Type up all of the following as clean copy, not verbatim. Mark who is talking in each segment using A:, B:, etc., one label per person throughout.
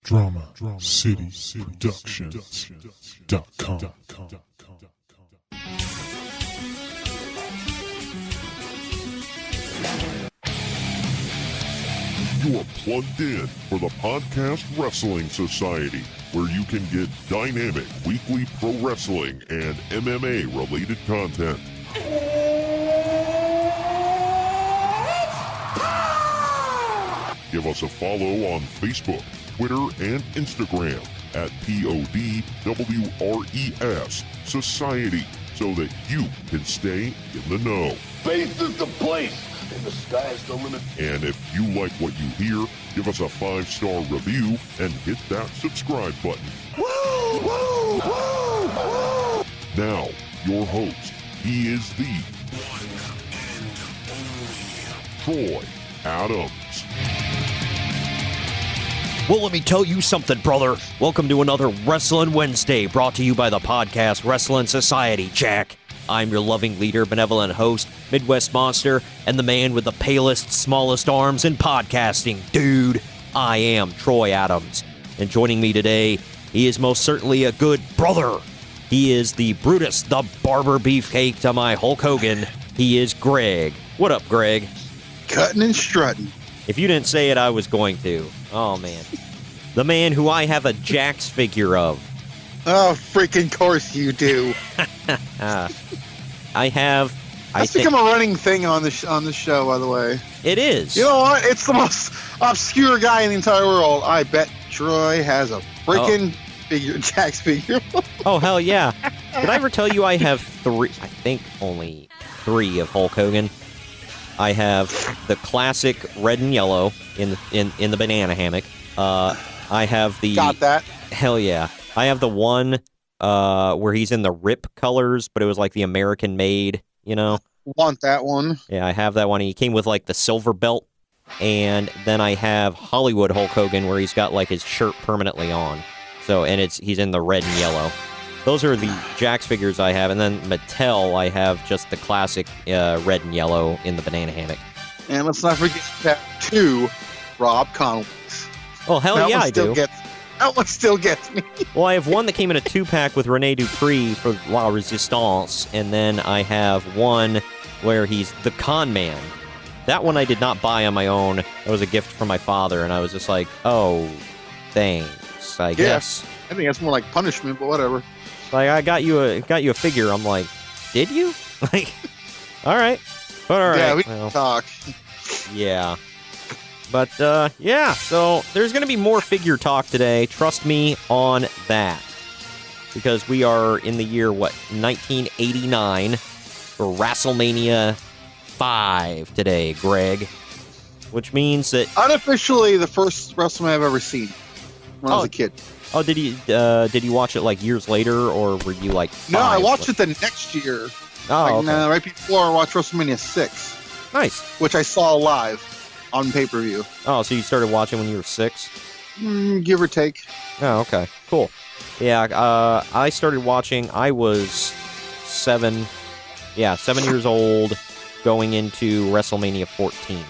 A: DramaCityProductions.com.
B: You are plugged in for the Podcast Wrestling Society, where you can get dynamic weekly pro wrestling and MMA-related content. Give us a follow on Facebook, Twitter, and Instagram at PODWRES Society so that you can stay in the know.
C: Faith is the place, and the sky's the limit.
B: And if you like what you hear, give us a 5-star review and hit that subscribe button.
C: Woo! Woo! Woo! Woo!
B: Now, your host, he is the one and only Troy Adams.
D: Well, let me tell you something, brother. Welcome to another Wrestling Wednesday, brought to you by the Podcast Wrestling Society, Jack. I'm your loving leader, benevolent host, Midwest Monster, and the man with the palest, smallest arms in podcasting, dude. I am Troy Adams. And joining me today, he is most certainly a good brother. He is the Brutus, the Barber Beefcake to my Hulk Hogan. He is Greg. What up, Greg?
E: Cutting and strutting.
D: If you didn't say it, I was going to. Oh, man. The man who I have a Jax figure of.
E: Oh, freaking course you do.
D: I have...
E: That's become a running thing on the show, by the way.
D: It is.
E: You know what? It's the most obscure guy in the entire world. I bet Troy has a freaking Jax figure.
D: Oh, hell yeah. Did I ever tell you I have three? I think only 3 of Hulk Hogan. I have the classic red and yellow in the banana hammock. I have the...
E: Got that.
D: Hell yeah. I have the one where he's in the Rip colors, but it was like the American made, you know?
E: Want that one.
D: Yeah, I have that one. He came with like the silver belt. And then I have Hollywood Hulk Hogan where he's got like his shirt permanently on. So, and he's in the red and yellow. Those are the Jax figures I have. And then Mattel, I have just the classic red and yellow in the banana hammock.
E: And let's not forget that 2 Rob Conway's.
D: Oh, hell yeah, I do.
E: That one still gets me.
D: Well, I have one that came in a 2-pack with Rene Dupree for La Resistance, and then I have one where he's the con man. That one I did not buy on my own. It was a gift from my father, and I was just like, oh, thanks, I guess.
E: I think that's more like punishment, but whatever.
D: Like, I got you a figure. I'm like, did you? Like, all right. But all right.
E: Yeah, we can talk.
D: Yeah. But, yeah, so there's going to be more figure talk today. Trust me on that. Because we are in the year, 1989 for WrestleMania V today, Greg. Which means that...
E: Unofficially, the first WrestleMania I've ever seen when I was a kid.
D: Oh, did you watch it, like, years later, or were you, like, 5?
E: No, I watched it the next year.
D: Oh, okay.
E: Right before I watched WrestleMania 6.
D: Nice.
E: Which I saw live. On pay-per-view.
D: Oh, so you started watching when you were 6?
E: Give or take.
D: Oh, okay. Cool. Yeah, I started watching, I was 7 years old, going into WrestleMania 14.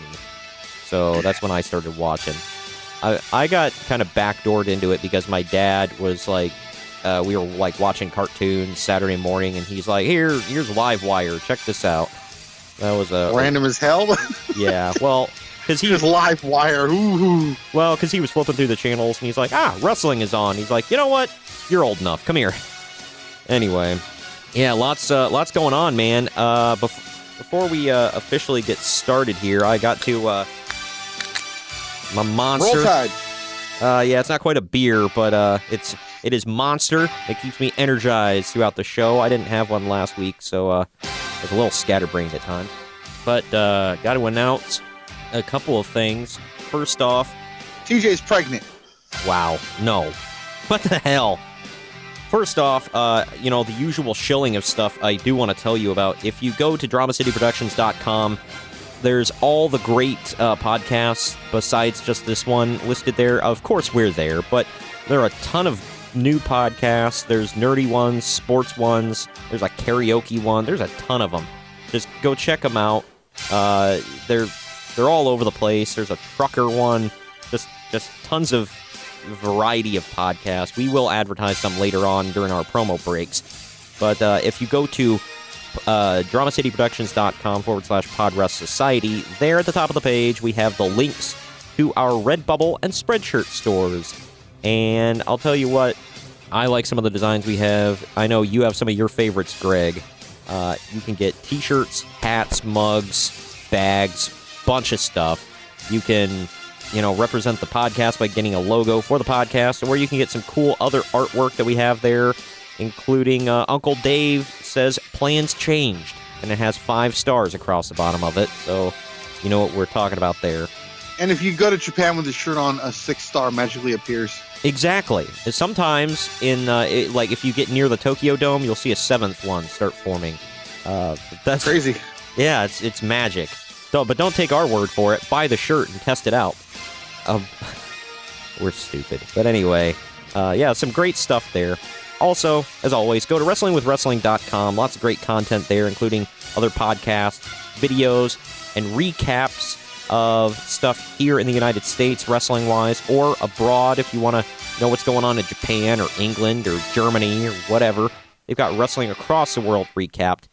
D: So that's when I started watching. I got kind of backdoored into it because my dad was like, we were like watching cartoons Saturday morning, and he's like, here's Livewire, check this out. That was
E: random as hell?
D: Yeah, well... Because he was
E: live wire. Ooh.
D: Well, because he was flipping through the channels, and he's like, wrestling is on. He's like, you know what? You're old enough. Come here. Anyway. Yeah, lots going on, man. Before we officially get started here, I got to my Monster.
E: Roll Tide.
D: Yeah, it's not quite a beer, but it is Monster. It keeps me energized throughout the show. I didn't have one last week, so I was a little scatterbrained at times. But got to announce a couple of things. First off,
E: TJ's pregnant.
D: Wow, no. What the hell? First off, the usual shilling of stuff I do want to tell you about. If you go to DramaCityProductions.com, there's all the great podcasts besides just this one listed there. Of course, we're there, but there are a ton of new podcasts. There's nerdy ones, sports ones. There's a karaoke one. There's a ton of them. Just go check them out. They're all over the place. There's a trucker one. Just tons of variety of podcasts. We will advertise some later on during our promo breaks. But if you go to DramaCityProductions.com/PodRest Society, there at the top of the page, we have the links to our Redbubble and Spreadshirt stores. And I'll tell you what, I like some of the designs we have. I know you have some of your favorites, Greg. You can get t-shirts, hats, mugs, bags, bunch of stuff. You can, represent the podcast by getting a logo for the podcast, or you can get some cool other artwork that we have there, including Uncle Dave says plans changed, and it has 5 stars across the bottom of it, so you know what we're talking about there.
E: And if you go to Japan with a shirt on, a 6-star magically appears.
D: Exactly. Sometimes if you get near the Tokyo Dome, you'll see a 7th one start forming. That's
E: crazy.
D: Yeah, it's magic. But don't take our word for it. Buy the shirt and test it out. We're stupid. But anyway, some great stuff there. Also, as always, go to WrestlingWithWrestling.com. Lots of great content there, including other podcasts, videos, and recaps of stuff here in the United States, wrestling-wise, or abroad if you want to know what's going on in Japan or England or Germany or whatever. They've got Wrestling Across the World recapped.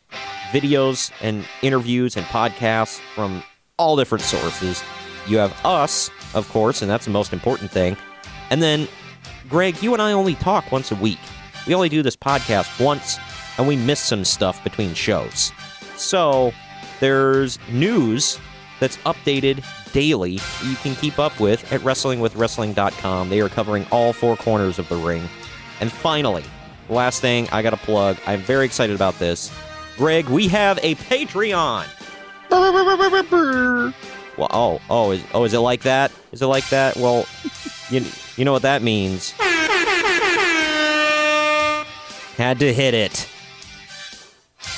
D: Videos and interviews and podcasts from all different sources. You have us, of course, and that's the most important thing. And then, Greg, you and I only talk once a week. We only do this podcast once, and we miss some stuff between shows. So, there's news that's updated daily you can keep up with at WrestlingWithWrestling.com. They are covering all 4 corners of the ring. And finally, last thing I gotta plug, I'm very excited about this. Greg, we have a Patreon! Well, is it like that? Is it like that? Well, you know what that means. Had to hit it.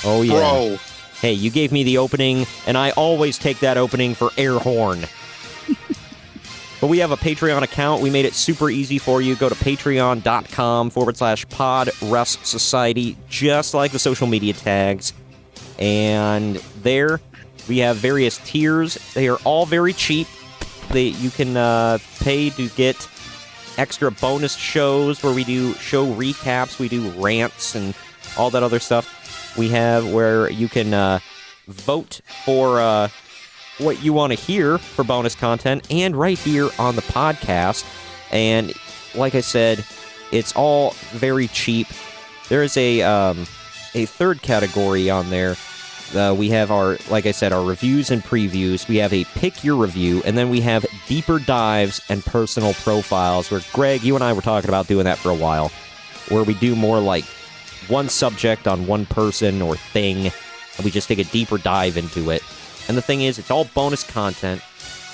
D: Oh, yeah.
E: Bro.
D: Hey, you gave me the opening, and I always take that opening for air horn. But we have a Patreon account. We made it super easy for you. Go to patreon.com/PodRestSociety, just like the social media tags. And there we have various tiers. They are all very cheap. You can pay to get extra bonus shows where we do show recaps, we do rants, and all that other stuff. We have where you can vote for what you want to hear for bonus content, and right here on the podcast. And like I said, it's all very cheap. There is a third category on there. We have our reviews and previews. We have a pick your review, and then we have deeper dives and personal profiles, where Greg, you and I were talking about doing that for a while, where we do more like one subject on one person or thing, and we just take a deeper dive into it. And the thing is, it's all bonus content.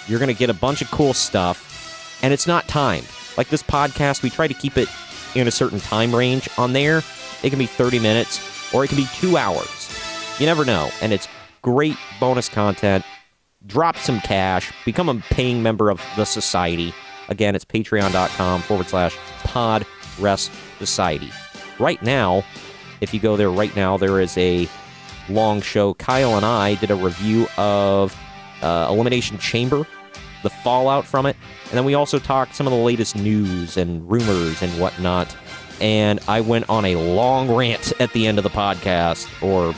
D: You're going to get a bunch of cool stuff, and it's not timed. Like this podcast, we try to keep it in a certain time range. On there, it can be 30 minutes, or it can be 2 hours. You never know, and it's great bonus content. Drop some cash. Become a paying member of the society. Again, it's patreon.com/PodRestSociety. Right now, if you go there right now, there is a long show. Kyle and I did a review of Elimination Chamber, the fallout from it, and then we also talked some of the latest news and rumors and whatnot, and I went on a long rant at the end of the podcast, or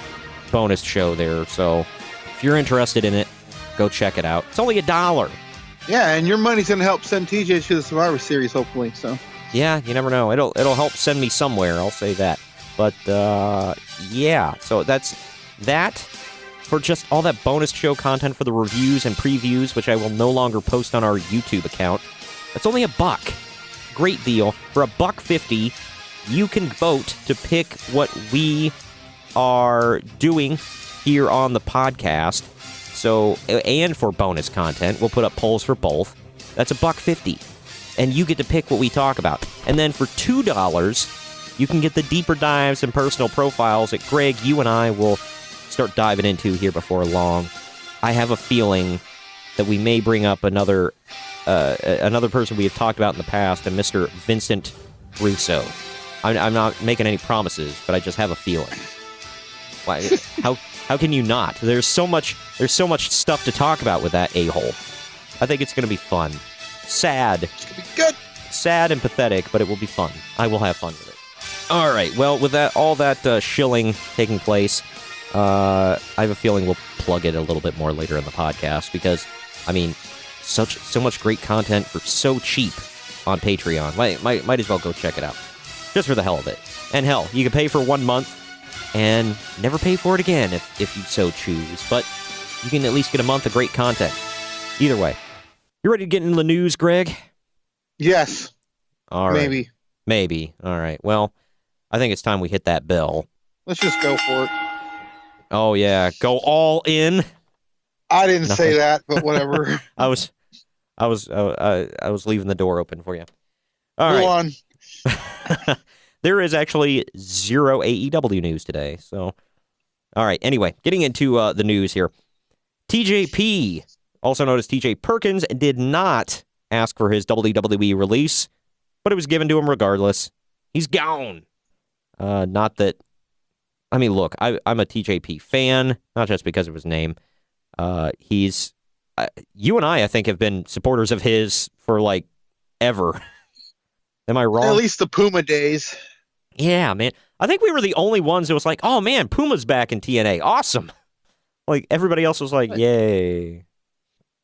D: bonus show there, so if you're interested in it, go check it out. It's only $1.
E: Yeah, and your money's going to help send TJ to the Survivor Series, hopefully, so.
D: Yeah, you never know. It'll help send me somewhere, I'll say that. But, yeah, so that's that for just all that bonus show content for the reviews and previews, which I will no longer post on our YouTube account. That's only $1. Great deal. For $1.50, you can vote to pick what we are doing here on the podcast. So, and for bonus content, we'll put up polls for both. That's $1.50. And you get to pick what we talk about. And then for $2, you can get the deeper dives and personal profiles that Greg, you and I will start diving into here before long. I have a feeling that we may bring up another person we have talked about in the past, and Mr. Vincent Russo. I'm not making any promises, but I just have a feeling. Why? How can you not? There's so much stuff to talk about with that a-hole. I think it's going to be fun. Sad.
E: It's going to be good.
D: sad and pathetic, but it will be fun. I will have fun with it. All right, well, with all that shilling taking place, I have a feeling we'll plug it a little bit more later in the podcast because, I mean, so much great content for so cheap on Patreon. Might as well go check it out, just for the hell of it. And hell, you can pay for 1 month and never pay for it again if you so choose. But you can at least get a month of great content. Either way. You ready to get into the news, Greg?
E: Yes.
D: All right.
E: Maybe.
D: All right. Well, I think it's time we hit that bell.
E: Let's just go for it.
D: Oh, yeah. Go all in.
E: I didn't say that, but whatever.
D: I was leaving the door open for you. All
E: Go
D: right.
E: on.
D: There is actually zero AEW news today. So, all right. Anyway, getting into the news here. TJP, also known as TJ Perkins, did not ask for his WWE release, but it was given to him regardless. He's gone. Not that. I mean, look, I'm a TJP fan, not just because of his name. He's. You and I think, have been supporters of his for like ever. Am I wrong?
E: At least the Puma days.
D: Yeah, man. I think we were the only ones that was like, oh, man, Puma's back in TNA. Awesome. Like, everybody else was like, yay.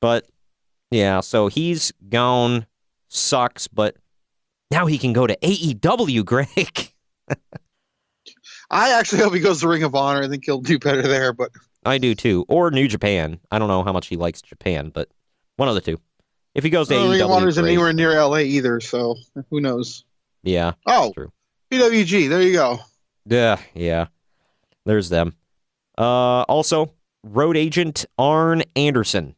D: But, yeah, so he's gone. Sucks, but now he can go to AEW, Greg.
E: I actually hope he goes to Ring of Honor. I think he'll do better there, but...
D: I do, too. Or New Japan. I don't know how much he likes Japan, but one of the two. If he goes to AEW,
E: Ring of Honor isn't
D: great.
E: anywhere near LA either, so who knows?
D: Yeah,
E: Oh,
D: true.
E: PWG, there you go.
D: Yeah. There's them. Also, road agent Arn Anderson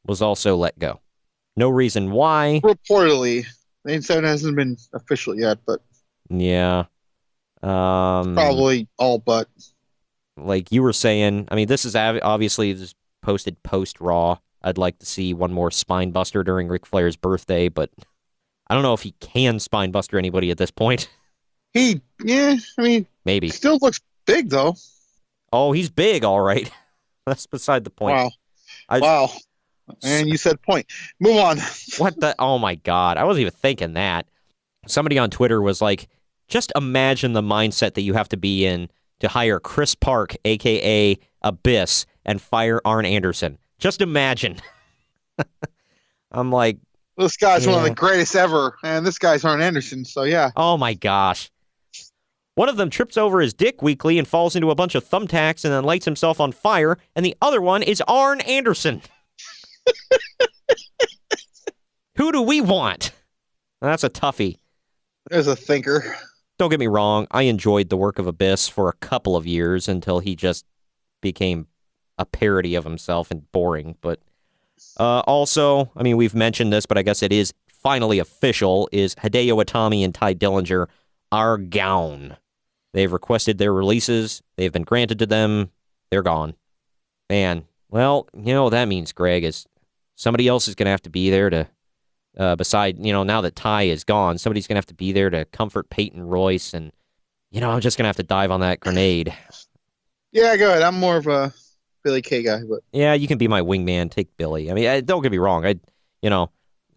D: was also let go. No reason why.
E: Reportedly. They said it hasn't been official yet, but...
D: Yeah.
E: Probably all but.
D: Like you were saying, I mean, this is obviously this posted post-Raw. I'd like to see one more spine buster during Ric Flair's birthday, but I don't know if he can spine buster anybody at this point.
E: I mean...
D: Maybe.
E: He still looks big, though.
D: Oh, he's big, all right. That's beside the point.
E: Wow. And you said point. Move on.
D: What the? Oh, my God. I wasn't even thinking that. Somebody on Twitter was like, just imagine the mindset that you have to be in to hire Chris Park, a.k.a. Abyss, and fire Arn Anderson. Just imagine. I'm like...
E: This guy's one of the greatest ever, and this guy's Arn Anderson, so yeah.
D: Oh, my gosh. One of them trips over his dick weekly and falls into a bunch of thumbtacks and then lights himself on fire, and the other one is Arn Anderson. Who do we want? That's a toughie.
E: There's a thinker.
D: Don't get me wrong, I enjoyed the work of Abyss for a couple of years until he just became a parody of himself and boring. But also, I mean, we've mentioned this, but I guess it is finally official, is Hideo Itami and Ty Dillinger are gone. They've requested their releases. They've been granted to them. They're gone. Man, well, you know what that means, Greg, is somebody else is going to have to be there to, now that Ty is gone, somebody's going to have to be there to comfort Peyton Royce, and, I'm just going to have to dive on that grenade.
E: Yeah, go ahead. I'm more of a Billy Kay guy, but... Yeah,
D: you can be my wingman. Take Billy. I mean, don't get me wrong.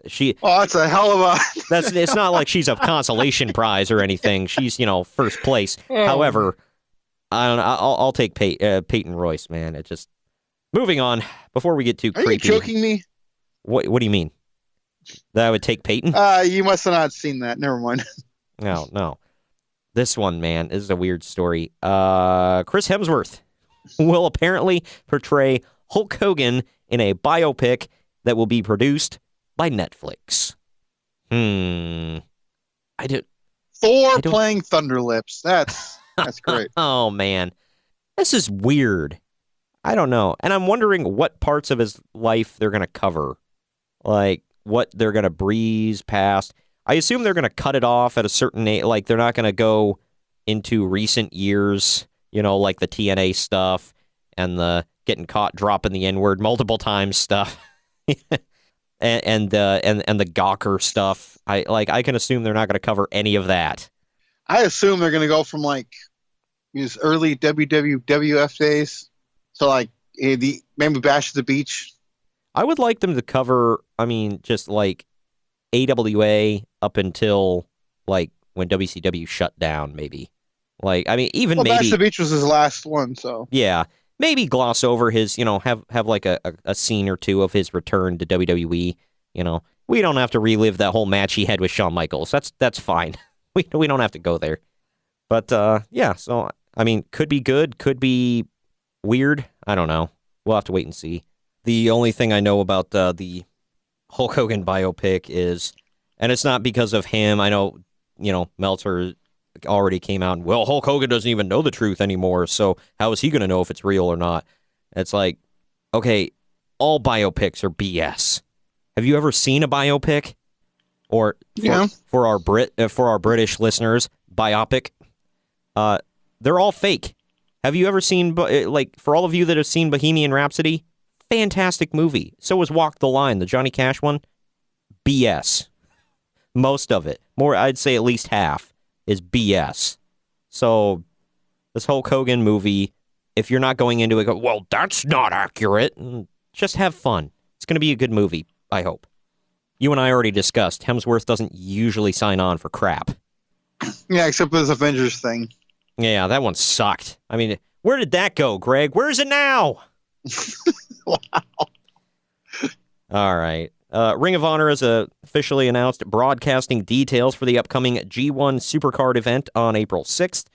D: She...
E: Oh, that's a hell of a...
D: It's not like she's a consolation prize or anything. She's, first place. However, I don't know. I'll take Peyton Royce, man. It just... Moving on, before we get too creepy.
E: Are you joking me?
D: What do you mean? That I would take Peyton?
E: You must have not seen that. Never mind.
D: No. This one, man, is a weird story. Chris Hemsworth will apparently portray Hulk Hogan in a biopic that will be produced by Netflix.
E: Thor playing Thunderlips. That's great.
D: Oh, man. This is weird. I don't know. And I'm wondering what parts of his life they're going to cover. Like, what they're going to breeze past. I assume they're going to cut it off at a certain age. Like, they're not going to go into recent years, like the TNA stuff and the getting caught dropping the N-word multiple times stuff. and the Gawker stuff. I can assume they're not going to cover any of that.
E: I assume they're going to go from like his early WWF days to like maybe Bash at the Beach.
D: I would like them to cover, just like AWA up until, like, when WCW shut down, maybe. Like, I mean, even
E: well,
D: maybe...
E: Bash the Beach was his last one, so...
D: Yeah. Maybe gloss over his, have like a scene or two of his return to WWE, We don't have to relive that whole match he had with Shawn Michaels. That's fine. We don't have to go there. But, yeah, so, I mean, could be good, could be weird. I don't know. We'll have to wait and see. The only thing I know about the Hulk Hogan biopic is, and it's not because of him. I know, Meltzer already came out and, well, Hulk Hogan doesn't even know the truth anymore, so how is he going to know if it's real or not? It's like, okay, all biopics are BS. Have you ever seen a biopic? Or for our British listeners, biopic? They're all fake. Have you ever seen, like, for all of you that have seen Bohemian Rhapsody, fantastic movie. So was Walk the Line, the Johnny Cash one. BS. Most of it. More, I'd say at least half is BS. So this Hulk Hogan movie, if you're not going into it, go, well, that's not accurate. Just have fun. It's going to be a good movie, I hope. You and I already discussed, Hemsworth doesn't usually sign on for crap.
E: Yeah, except for this Avengers thing.
D: Yeah, that one sucked. I mean, where did that go, Greg? Where is it now?
E: Wow.
D: All right. Ring of Honor has officially announced broadcasting details for the upcoming G1 Supercard event on April 6th.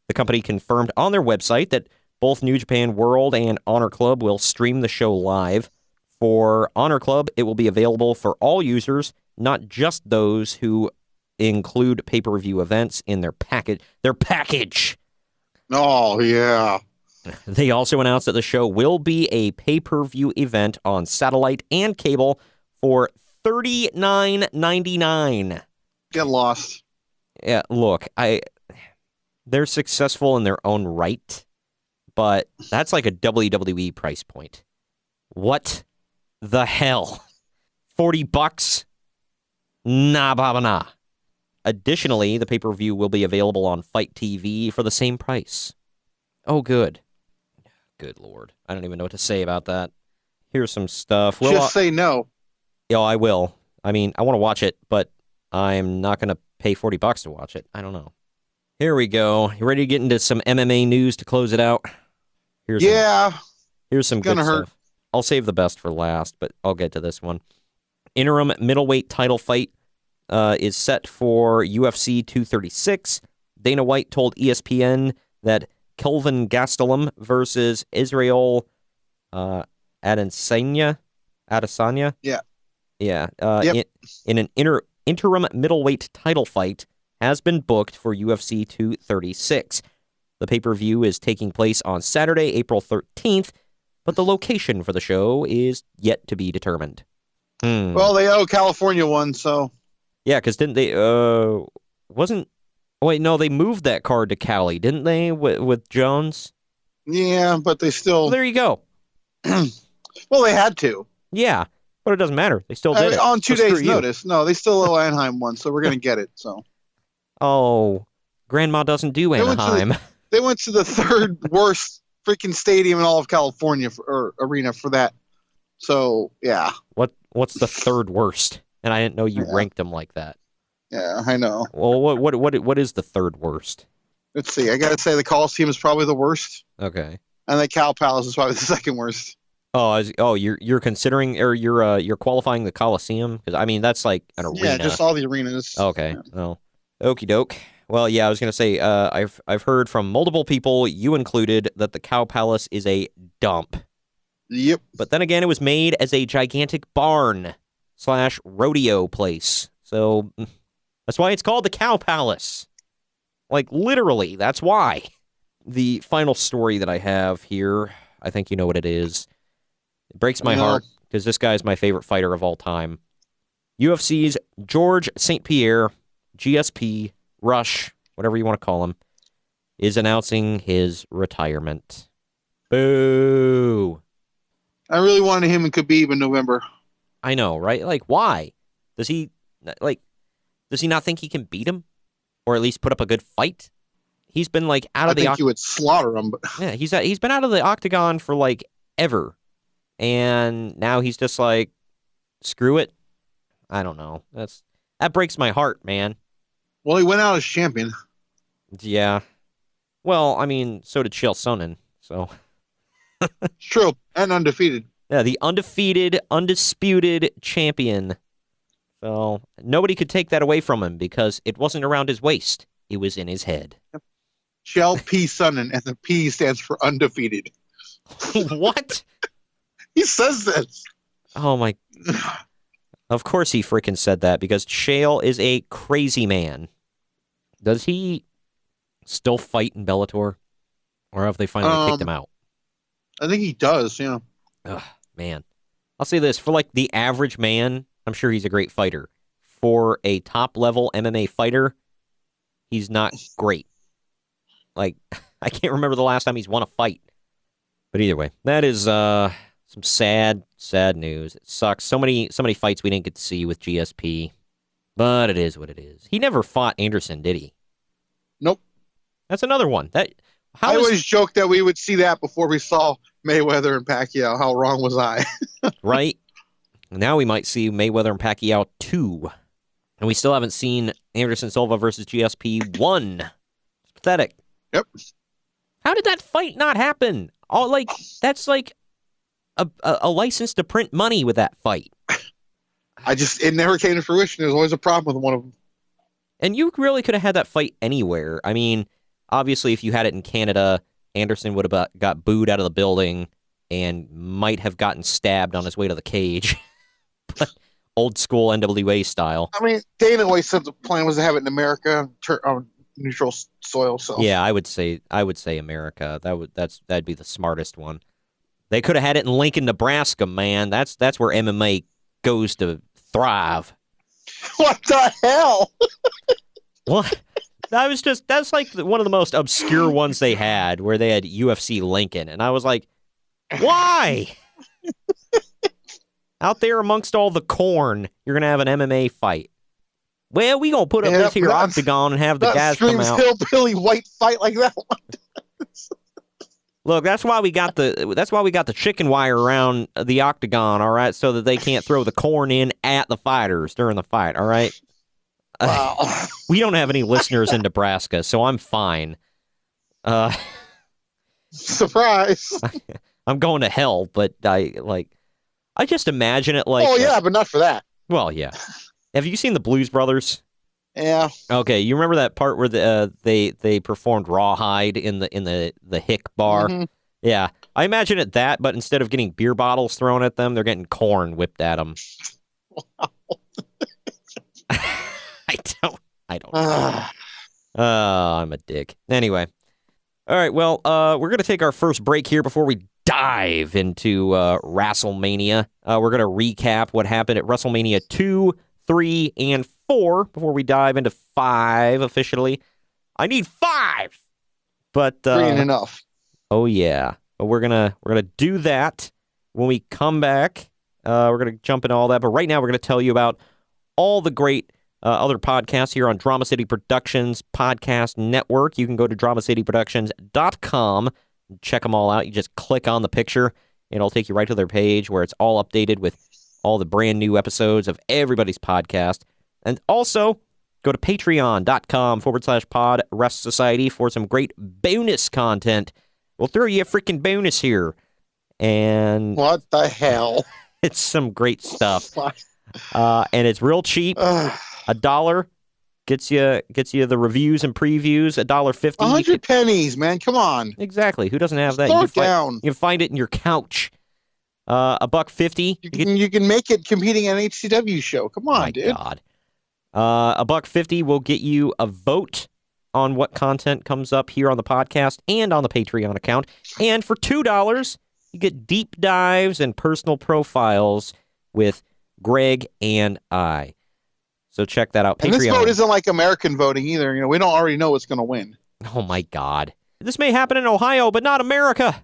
D: The company confirmed on their website that both New Japan World and Honor Club will stream the show live. For Honor Club, it will be available for all users, not just those who include pay-per-view events in their package. Their package!
E: Oh, yeah.
D: They also announced that the show will be a pay-per-view event on satellite and cable for $39.99.
E: Get lost.
D: Yeah, look, they're successful in their own right, but that's like a WWE price point. What the hell? $40? Nah, baba, nah. Additionally, the pay-per-view will be available on Fight TV for the same price. Oh, good. Good Lord. I don't even know what to say about that. Here's some stuff. Well,
E: just say no.
D: Yeah, I will. I mean, I want to watch it, but I'm not going to pay $40 to watch it. I don't know. Here we go. You ready to get into some MMA news to close it out? Here's some good stuff. I'll save the best for last, but I'll get to this one. Interim middleweight title fight is set for UFC 236. Dana White told ESPN that Kelvin Gastelum versus Israel Adesanya.
E: Yeah.
D: Yeah. In an interim middleweight title fight has been booked for UFC 236. The pay-per-view is taking place on Saturday, April 13th, but the location for the show is yet to be determined.
E: Well, they owe California one, so...
D: Yeah, because didn't they... wasn't... Oh, wait, no, they moved that card to Cali, didn't they, with Jones?
E: Yeah, but they still...
D: Well, there you go.
E: Well, they had to.
D: Yeah, but it doesn't matter. They still did it.
E: On 2 days' notice. No, they still owe Anaheim one, so we're going to get it, so...
D: Oh, Grandma doesn't do Anaheim.
E: They went to the third worst freaking stadium in all of California or arena for that. So, yeah.
D: What's the third worst? And I didn't know you ranked them like that.
E: Yeah, I know.
D: Well, what is the third worst?
E: Let's see. I got to say the Coliseum is probably the worst.
D: Okay.
E: And the Cow Palace is probably the second worst.
D: You're considering, or you're qualifying the Coliseum? Because I mean that's like an arena.
E: Yeah, just all the arenas.
D: Okay.
E: Yeah.
D: Oh, okie doke. Well, yeah, I was gonna say I've heard from multiple people, you included, that the Cow Palace is a dump.
E: Yep.
D: But then again, it was made as a gigantic barn/rodeo place, so that's why it's called the Cow Palace. Like literally, that's why. The final story that I have here, I think you know what it is. It breaks my heart because this guy is my favorite fighter of all time. UFC's George St. Pierre, GSP, Rush, whatever you want to call him, is announcing his retirement. Boo.
E: I really wanted him and Khabib in November.
D: I know, right? Like, why? Does he not think he can beat him? Or at least put up a good fight? He's been like out of the octagon.
E: I think you would slaughter him. But...
D: Yeah, he's been out of the octagon for like ever. And now he's just like, screw it. I don't know. That breaks my heart, man.
E: Well, he went out as champion.
D: Yeah. Well, I mean, so did Chael Sonnen, so.
E: It's true, and undefeated.
D: Yeah, the undefeated, undisputed champion. So nobody could take that away from him because it wasn't around his waist. It was in his head.
E: Chael P. Sonnen, and the P stands for undefeated.
D: What?
E: He says this.
D: Oh, my. Of course he freaking said that because Chael is a crazy man. Does he still fight in Bellator? Or have they finally kicked him out?
E: I think he does, yeah.
D: Ugh, man. I'll say this. For, like, the average man, I'm sure he's a great fighter. For a top-level MMA fighter, he's not great. Like, I can't remember the last time he's won a fight. But either way, that is some sad news. It sucks. So many fights we didn't get to see with GSP. But it is what it is. He never fought Anderson, did he?
E: Nope.
D: That's another one. I
E: always joke that we would see that before we saw Mayweather and Pacquiao. How wrong was I?
D: Right? Now we might see Mayweather and Pacquiao 2. And we still haven't seen Anderson Silva versus GSP 1. It's pathetic.
E: Yep.
D: How did that fight not happen? That's like a license to print money with that fight.
E: It never came to fruition. There's always a problem with one of them.
D: And you really could have had that fight anywhere. I mean, obviously, if you had it in Canada, Anderson would have got booed out of the building and might have gotten stabbed on his way to the cage. But old school NWA style.
E: I mean, Dana always said the plan was to have it in America on neutral soil. So
D: yeah, I would say America. That'd be the smartest one. They could have had it in Lincoln, Nebraska, man. That's where MMA goes to thrive.
E: What the hell?
D: What? That's like one of the most obscure ones they had, where they had UFC Lincoln, and I was like, why? Out there amongst all the corn, you're gonna have an MMA fight. Well, we gonna put up this here octagon and have the guys come out.
E: Hillbilly white fight like that one.
D: Look, that's why we got the chicken wire around the octagon, all right, so that they can't throw the corn in at the fighters during the fight, all right?
E: Wow.
D: We don't have any listeners in Nebraska, so I'm fine.
E: Surprise.
D: I'm going to hell, but I just imagine it like...
E: Oh, yeah, but not for that.
D: Well, yeah. Have you seen the Blues Brothers?
E: Yeah.
D: Okay, you remember that part where they performed Rawhide in the Hick bar? Mm-hmm. Yeah, I imagine it that, but instead of getting beer bottles thrown at them, they're getting corn whipped at them. Wow. I don't know. I'm a dick. Anyway. All right, well, we're going to take our first break here before we dive into WrestleMania. We're going to recap what happened at WrestleMania 2, 3, and 4 before we dive into 5 officially. I need 5! But
E: 3 ain't enough.
D: Oh, yeah. But we're gonna do that when we come back. We're going to jump into all that. But right now, we're going to tell you about all the great other podcasts here on Drama City Productions Podcast Network. You can go to dramacityproductions.com and check them all out. You just click on the picture, and it'll take you right to their page where it's all updated with all the brand new episodes of everybody's podcast. And also, go to patreon.com/pod Rest Society for some great bonus content. We'll throw you a freaking bonus here. And
E: what the hell?
D: It's some great stuff. And it's real cheap. $1 gets you the reviews and previews. $1.50.
E: 100 pennies, man. Come on.
D: Exactly. Who doesn't have that?
E: Slow down.
D: You can find it in your couch. $1.50.
E: You can make it competing at an HCW show. Come on, dude.
D: God. $1.50 will get you a vote on what content comes up here on the podcast and on the Patreon account. And for $2, you get deep dives and personal profiles with Greg and I. So check that out.
E: And
D: Patreon.
E: This vote isn't like American voting either. We don't already know what's going to win.
D: Oh, my God. This may happen in Ohio, but not America.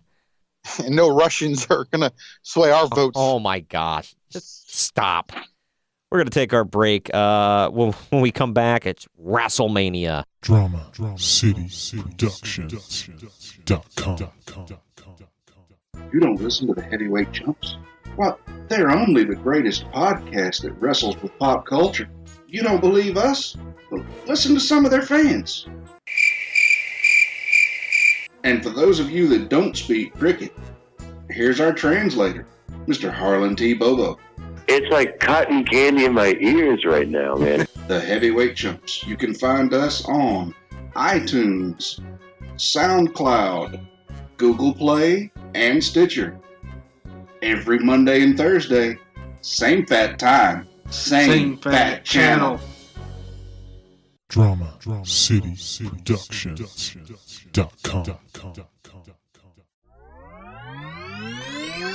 E: And no Russians are going to sway our votes.
D: Oh, my gosh. Just stop. We're going to take our break. When we come back, it's WrestleMania.
B: Drama City Productions.com.
A: You don't listen to the heavyweight chumps? Well, they're only the greatest podcast that wrestles with pop culture. You don't believe us? Well, listen to some of their fans. And for those of you that don't speak cricket, here's our translator, Mr. Harlan T. Bobo.
F: It's like cotton candy in my ears right now, man.
A: The Heavyweight Chumps. You can find us on iTunes, SoundCloud, Google Play, and Stitcher. Every Monday and Thursday, same fat time, same fat channel.
B: Drama City Productions.com.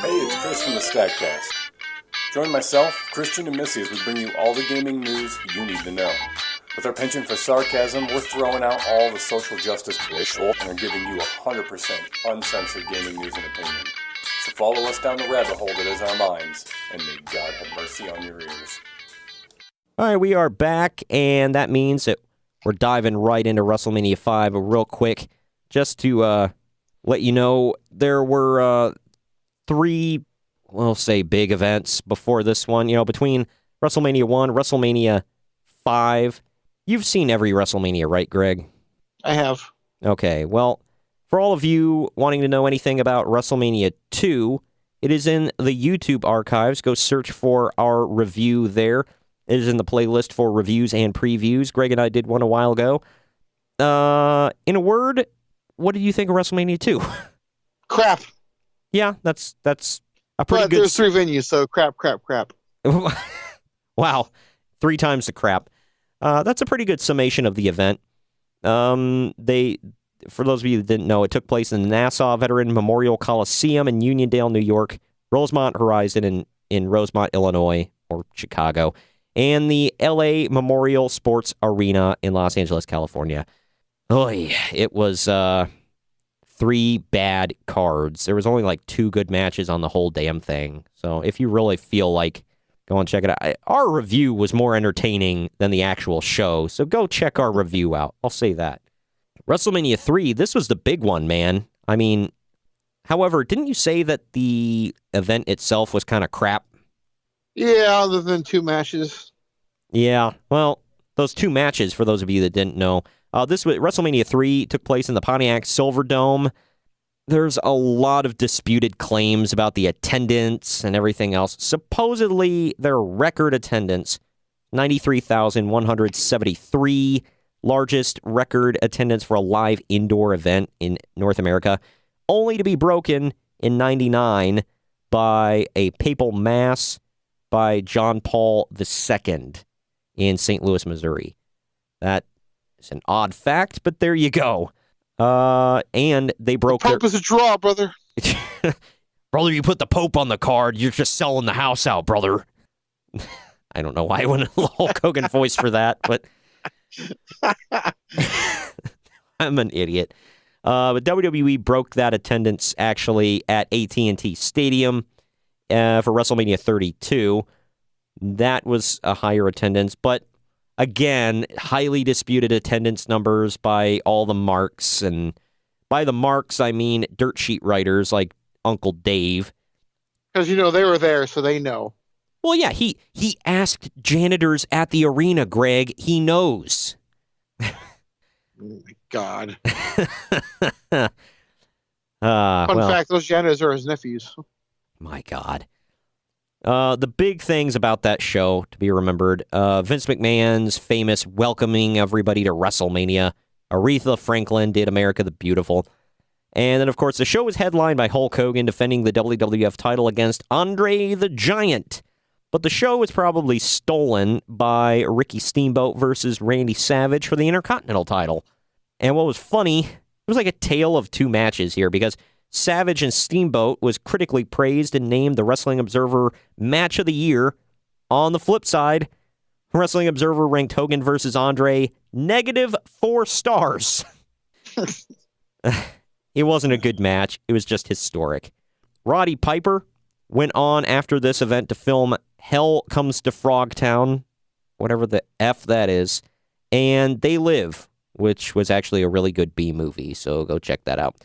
G: Hey, it's Chris from the Stackcast. Join myself, Christian, and Missy as we bring you all the gaming news you need to know. With our penchant for sarcasm, we're throwing out all the social justice bullshit and are giving you 100% uncensored gaming news and opinion. So follow us down the rabbit hole that is our minds, and may God have mercy on your ears.
D: All right, we are back, and that means that we're diving right into WrestleMania 5. But real quick, just to let you know, there were three, we'll say, big events before this one. You know, between WrestleMania 1, WrestleMania 5. You've seen every WrestleMania, right, Greg?
E: I have.
D: Okay, well, for all of you wanting to know anything about WrestleMania 2, it is in the YouTube archives. Go search for our review there. It is in the playlist for reviews and previews. Greg and I did one a while ago. In a word, what did you think of WrestleMania 2?
E: Crap.
D: Yeah, that's a pretty
E: But
D: good...
E: there's 3 venues, so crap.
D: Wow, 3 times the crap. That's a pretty good summation of the event. For those of you that didn't know, it took place in the Nassau Veteran Memorial Coliseum in Uniondale, New York, Rosemont Horizon in Rosemont, Illinois, or Chicago, and the LA Memorial Sports Arena in Los Angeles, California. Oy, it was 3 bad cards. There was only like 2 good matches on the whole damn thing. So if you really feel like, go and check it out. Our review was more entertaining than the actual show, so go check our review out. I'll say that. WrestleMania 3, this was the big one, man. I mean, however, didn't you say that the event itself was kind of crap?
E: Yeah, other than 2 matches.
D: Yeah, well, those 2 matches, for those of you that didn't know, WrestleMania 3 took place in the Pontiac Silverdome. There's a lot of disputed claims about the attendance and everything else. Supposedly, their record attendance, 93,173, largest record attendance for a live indoor event in North America, only to be broken in 99 by a papal mass by John Paul II in St. Louis, Missouri. That is an odd fact, but there you go. And they broke
E: the Pope is a draw, brother.
D: Brother, you put the Pope on the card, you're just selling the house out, brother. I don't know why I went a Hulk Hogan voice for that, but I'm an idiot. But WWE broke that attendance actually at AT&T Stadium for WrestleMania 32. That was a higher attendance, but again, highly disputed attendance numbers by all the marks, and by the marks, I mean dirt sheet writers like Uncle Dave.
E: Because, they were there, so they know.
D: Well, yeah, he asked janitors at the arena, Greg. He knows.
E: Oh, my God.
D: Fun
E: fact, those janitors are his nephews.
D: My God. The big things about that show, to be remembered, Vince McMahon's famous welcoming everybody to WrestleMania. Aretha Franklin did America the Beautiful. And then, of course, the show was headlined by Hulk Hogan defending the WWF title against Andre the Giant. But the show was probably stolen by Ricky Steamboat versus Randy Savage for the Intercontinental title. And what was funny, it was like a tale of 2 matches here, because Savage and Steamboat was critically praised and named the Wrestling Observer Match of the Year. On the flip side, Wrestling Observer ranked Hogan versus Andre -4 stars. It wasn't a good match. It was just historic. Roddy Piper went on after this event to film Hell Comes to Frogtown, whatever the F that is, and They Live, which was actually a really good B movie, so go check that out.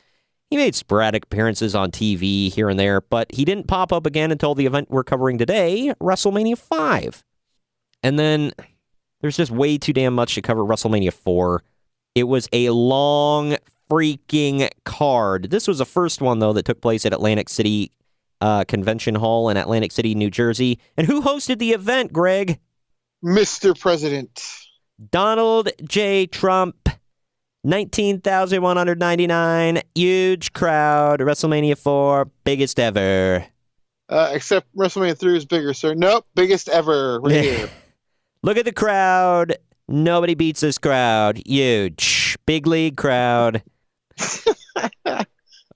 D: He made sporadic appearances on TV here and there, but he didn't pop up again until the event we're covering today, WrestleMania 5. And then There's just way too damn much to cover WrestleMania 4. It was a long freaking card. This was the first one, though, that took place at Atlantic City Convention Hall in Atlantic City, New Jersey. And who hosted the event, Greg?
E: Mr. President.
D: Donald J. Trump. 19,199. Huge crowd. WrestleMania 4. Biggest ever.
E: Except WrestleMania 3 is bigger, sir. Nope. Biggest ever. Right here.
D: Look at the crowd. Nobody beats this crowd. Huge. Big league crowd.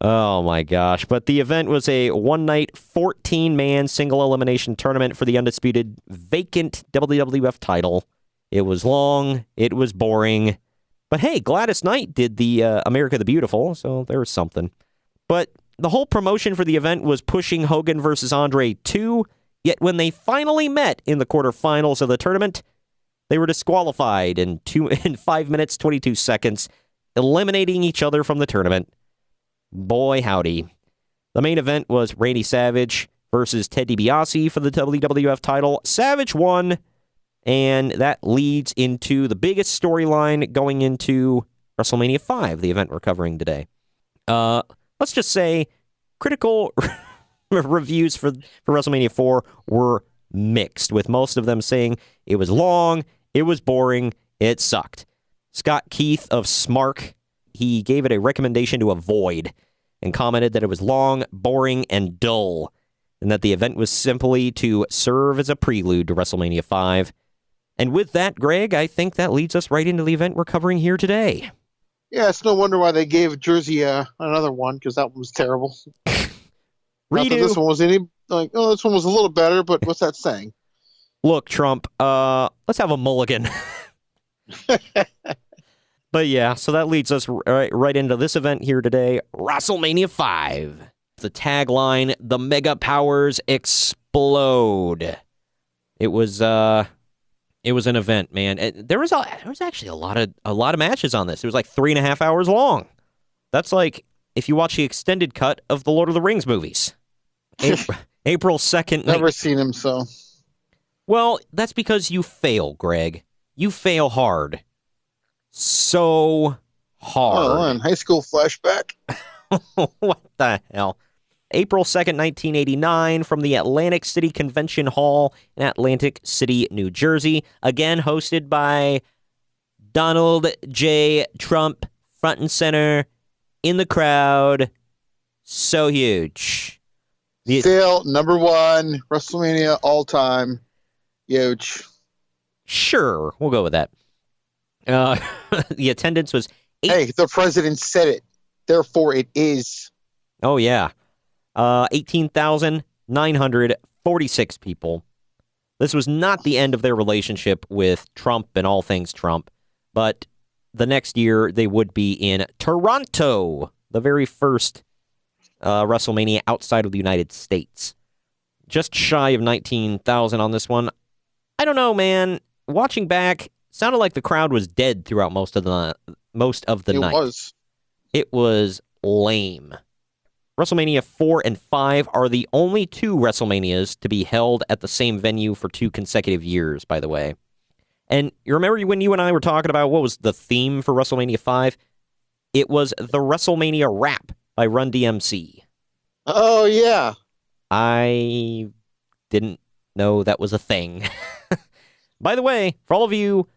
D: Oh, my gosh. But the event was a one-night, 14-man single elimination tournament for the undisputed vacant WWF title. It was long. It was boring. But hey, Gladys Knight did the America the Beautiful, so there was something. But the whole promotion for the event was pushing Hogan versus Andre 2, yet when they finally met in the quarterfinals of the tournament, they were disqualified in 5 minutes, 22 seconds, eliminating each other from the tournament. Boy, howdy. The main event was Randy Savage versus Ted DiBiase for the WWF title. Savage won, and that leads into the biggest storyline going into WrestleMania 5, the event we're covering today. Let's just say critical reviews for WrestleMania 4 were mixed, with most of them saying it was long, it was boring, it sucked. Scott Keith of Smark, he gave it a recommendation to avoid and commented that it was long, boring, and dull, and that the event was simply to serve as a prelude to WrestleMania 5. And with that, Greg, I think that leads us right into the event we're covering here today.
E: Yeah, it's no wonder why they gave Jersey another one, because that one was terrible. Not that this one was this one was a little better, but what's that saying?
D: Look, Trump, let's have a mulligan. But yeah, so that leads us right into this event here today, WrestleMania 5. The tagline, the mega powers explode. It was an event, man. There was actually a lot of matches on this. It was like 3.5 hours long. That's like if you watch the extended cut of the Lord of the Rings movies. April 2nd.
E: Never seen him, so.
D: Well, that's because you fail, Greg. You fail hard. So hard.
E: Oh, and high school flashback.
D: What the hell? April 2nd, 1989, from the Atlantic City Convention Hall in Atlantic City, New Jersey. Again, hosted by Donald J. Trump, front and center, in the crowd. So huge.
E: Still, number one, WrestleMania all time. Huge.
D: Sure, we'll go with that. The attendance was...
E: Hey, the president said it. Therefore, it is.
D: Oh, yeah. 18,946 people. This was not the end of their relationship with Trump and all things Trump, but the next year they would be in Toronto, the very first WrestleMania outside of the United States. Just shy of 19,000 on this one. I don't know, man. Watching back, sounded like the crowd was dead throughout most of the night. It was lame. WrestleMania 4 and 5 are the only two WrestleManias to be held at the same venue for 2 consecutive years, by the way. And you remember when you and I were talking about what was the theme for WrestleMania 5? It was the WrestleMania Rap by Run DMC.
E: Oh, yeah.
D: I didn't know that was a thing. By the way, for all of you,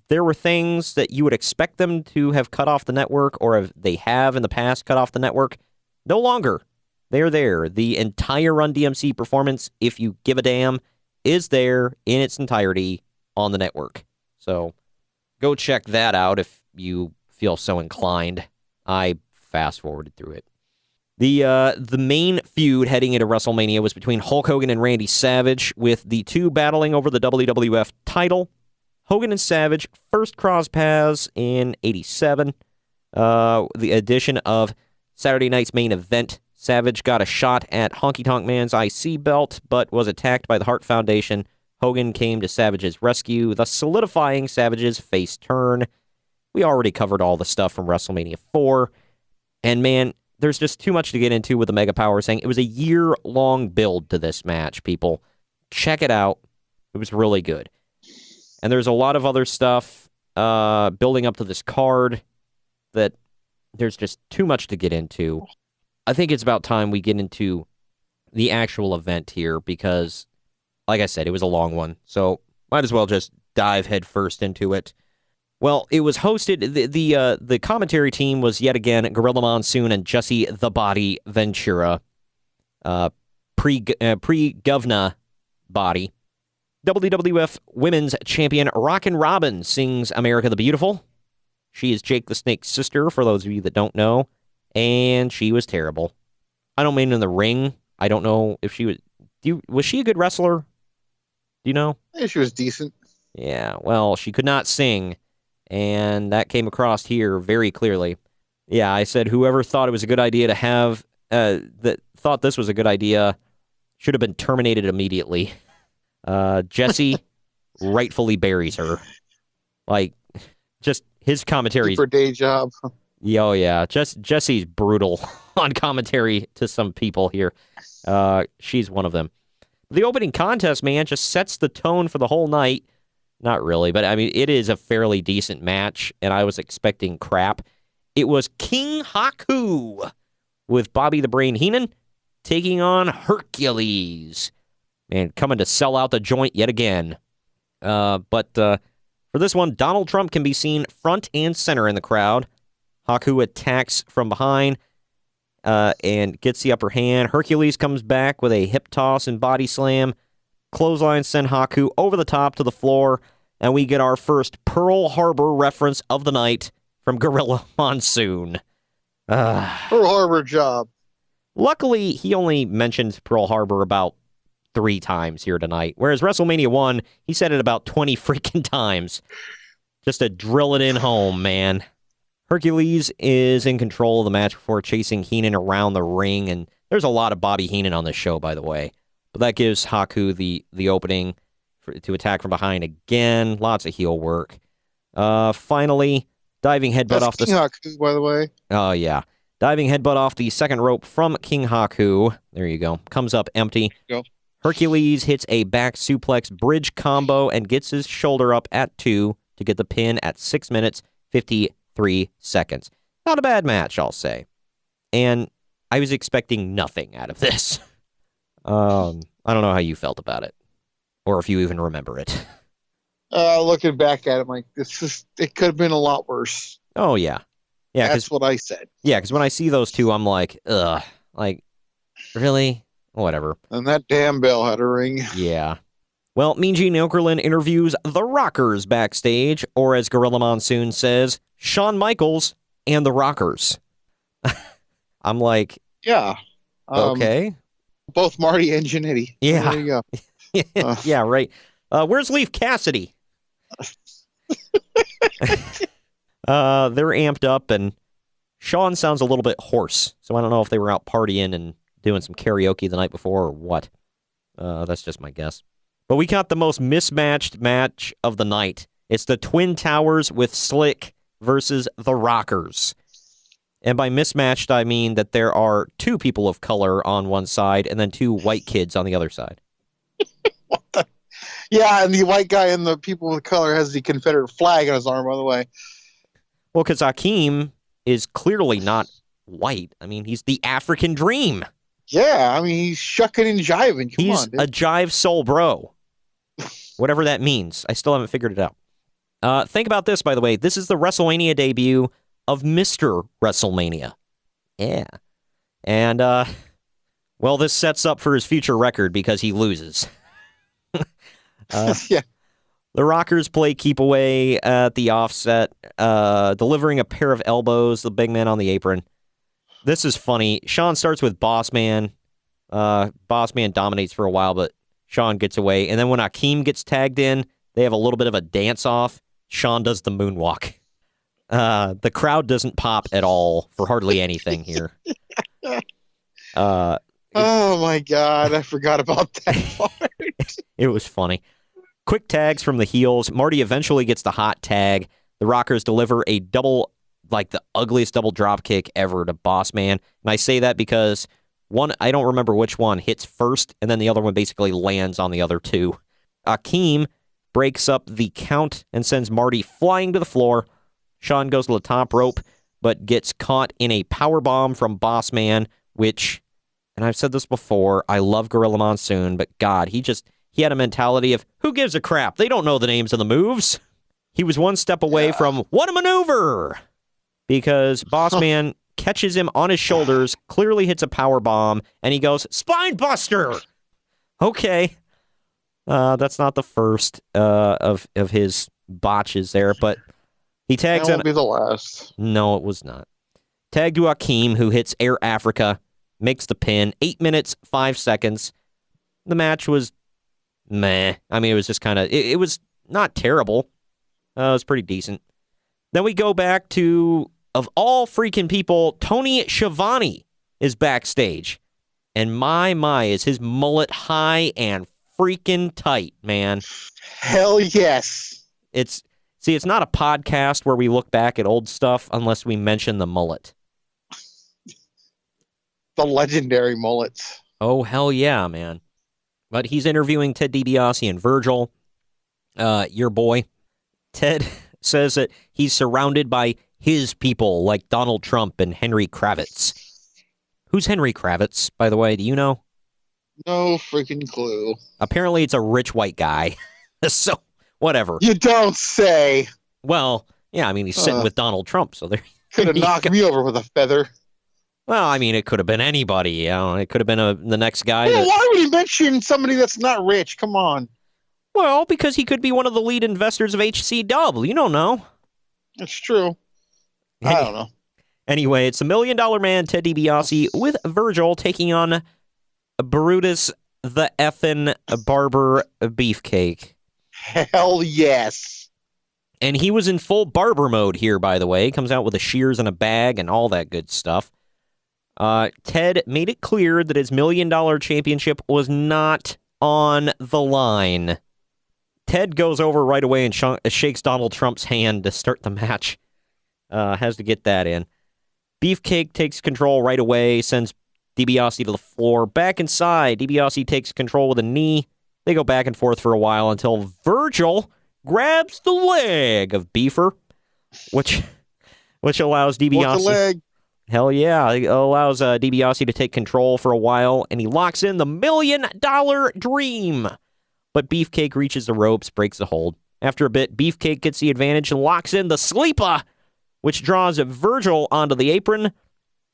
D: there were things that you would expect them to have cut off the network, or they have in the past cut off the network. No longer. They're there. The entire Run DMC performance, if you give a damn, is there in its entirety on the network. So go check that out if you feel so inclined. I fast-forwarded through it. The main feud heading into WrestleMania was between Hulk Hogan and Randy Savage, with the two battling over the WWF title. Hogan and Savage first crossed paths in 87. The addition of Saturday night's main event, Savage got a shot at Honky Tonk Man's IC belt, but was attacked by the Hart Foundation. Hogan came to Savage's rescue, thus solidifying Savage's face turn. We already covered all the stuff from WrestleMania 4. And man, there's just too much to get into with the Mega Power saying it was a year-long build to this match, people. Check it out. It was really good. And there's a lot of other stuff building up to this card that there's just too much to get into. I think it's about time we get into the actual event here because, like I said, it was a long one. So might as well just dive headfirst into it. Well, it was hosted, the commentary team was yet again Gorilla Monsoon and Jesse the Body Ventura, pre-Govna Body. WWF Women's Champion Rockin' Robin sings America the Beautiful. She is Jake the Snake's sister, for those of you that don't know, and she was terrible. I don't mean in the ring. I don't know if she was... was she a good wrestler? Do you know?
E: Yeah, she was decent.
D: Yeah, well, she could not sing, and that came across here very clearly. Yeah, I said whoever thought it was a good idea to have... that thought this was a good idea should have been terminated immediately. Jesse rightfully buries her. Like, just his commentary.
E: For day job.
D: Oh, yeah. Jesse's brutal on commentary to some people here. She's one of them. The opening contest, man, just sets the tone for the whole night. Not really, but I mean, it is a fairly decent match, and I was expecting crap. It was King Haku with Bobby the Brain Heenan taking on Hercules. And coming to sell out the joint yet again. But for this one, Donald Trump can be seen front and center in the crowd. Haku attacks from behind and gets the upper hand. Hercules comes back with a hip toss and body slam. Clothesline send Haku over the top to the floor. And we get our first Pearl Harbor reference of the night from Gorilla Monsoon.
E: Pearl Harbor job.
D: Luckily, he only mentioned Pearl Harbor about 3 times here tonight. Whereas WrestleMania 1, he said it about 20 freaking times. Just to drill it in home, man. Hercules is in control of the match before chasing Heenan around the ring, and there's a lot of Bobby Heenan on this show, by the way. But that gives Haku the opening to attack from behind again. Lots of heel work. Finally, diving headbutt off the...
E: King Haku, by the way.
D: Oh, yeah. Diving headbutt off the second rope from King Haku. There you go. Comes up empty.
E: Go.
D: Hercules hits a back suplex bridge combo and gets his shoulder up at 2 to get the pin at 6 minutes, 53 seconds. Not a bad match, I'll say. And I was expecting nothing out of this. I don't know how you felt about it, or if you even remember it.
E: Looking back at it, like, it could have been a lot worse.
D: Oh, yeah. Yeah,
E: that's what I said.
D: Yeah, because when I see those two, I'm like, ugh. Like, really? Whatever.
E: And that damn bell had a ring.
D: Yeah. Well, Mean Gene Okerlund interviews the Rockers backstage, or as Gorilla Monsoon says, Shawn Michaels and the Rockers. I'm like,
E: yeah.
D: Okay.
E: Both Marty and Jannetty.
D: Yeah.
E: There you go.
D: Yeah, right. Where's Leif Cassidy? They're amped up, and Shawn sounds a little bit hoarse, so I don't know if they were out partying and doing some karaoke the night before or what. That's just my guess. But we got the most mismatched match of the night. It's the Twin Towers with Slick versus the Rockers. And by mismatched, I mean that there are 2 people of color on one side and then 2 white kids on the other side.
E: Yeah, and the white guy and the people of color has the Confederate flag on his arm, by the way.
D: Well, because Akeem is clearly not white. I mean, he's the African dream.
E: Yeah, I mean, he's shucking and jiving.
D: He's a jive soul bro. Whatever that means. I still haven't figured it out. Think about this, by the way. This is the WrestleMania debut of Mr. WrestleMania. Yeah. And, well, this sets up for his future record because he loses.
E: Yeah.
D: The Rockers play keep away at the offset, delivering a pair of elbows, the big man on the apron. This is funny. Shawn starts with Bossman. Bossman dominates for a while, but Shawn gets away. And then when Akeem gets tagged in, they have a little bit of a dance-off. Shawn does the moonwalk. The crowd doesn't pop at all for hardly anything here.
E: Oh, my God. I forgot about that part.
D: It was funny. Quick tags from the heels. Marty eventually gets the hot tag. The Rockers deliver a double, like the ugliest double drop kick ever to Bossman. And I say that because one, I don't remember which one hits first, and then the other one basically lands on the other 2. Akeem breaks up the count and sends Marty flying to the floor. Shawn goes to the top rope, but gets caught in a powerbomb from Bossman, which, and I've said this before, I love Gorilla Monsoon, but God, he had a mentality of, who gives a crap? They don't know the names of the moves. He was one step away from, what a maneuver! Because Bossman catches him on his shoulders, clearly hits a powerbomb, and he goes, Spine Buster! Okay. That's not the first of his botches there, but he tags
E: that won't be the last.
D: No, it was not. Tag to Hakeem, who hits Air Africa, makes the pin. 8 minutes, 5 seconds. The match was meh. I mean, it was just kind of, it was not terrible. It was pretty decent. Then we go back to, of all freaking people, Tony Schiavone is backstage. And my, is his mullet high and freaking tight, man.
E: Hell yes.
D: It's not a podcast where we look back at old stuff unless we mention the mullet.
E: The legendary mullets.
D: Oh, hell yeah, man. But he's interviewing Ted DiBiase and Virgil, your boy. Ted says that he's surrounded by his people like Donald Trump and Henry Kravitz. Who's Henry Kravitz, by the way? Do you know?
E: No freaking clue.
D: Apparently it's a rich white guy. So, whatever.
E: You don't say.
D: Well, yeah, I mean, he's sitting with Donald Trump, so there.
E: Could have knocked me over with a feather.
D: Well, I mean, it could have been anybody. You know? It could have been the next guy.
E: Well, why would he mention somebody that's not rich? Come on.
D: Well, because he could be one of the lead investors of HCW. You don't know.
E: That's true. I don't know.
D: Anyway, it's the $1 Million Man, Ted DiBiase, with Virgil taking on Brutus the effin' Barber Beefcake.
E: Hell yes.
D: And he was in full barber mode here, by the way. He comes out with the shears in a bag and all that good stuff. Ted made it clear that his $1 Million championship was not on the line. Ted goes over right away and shakes Donald Trump's hand to start the match. Has to get that in. Beefcake takes control right away, sends DiBiase to the floor. Back inside, DiBiase takes control with a knee. They go back and forth for a while until Virgil grabs the leg of Beefer, which allows DiBiase.
E: The leg.
D: Hell yeah, it allows DiBiase to take control for a while, and he locks in the $1 Million Dream. But Beefcake reaches the ropes, breaks the hold. After a bit, Beefcake gets the advantage and locks in the Sleeper, which draws Virgil onto the apron.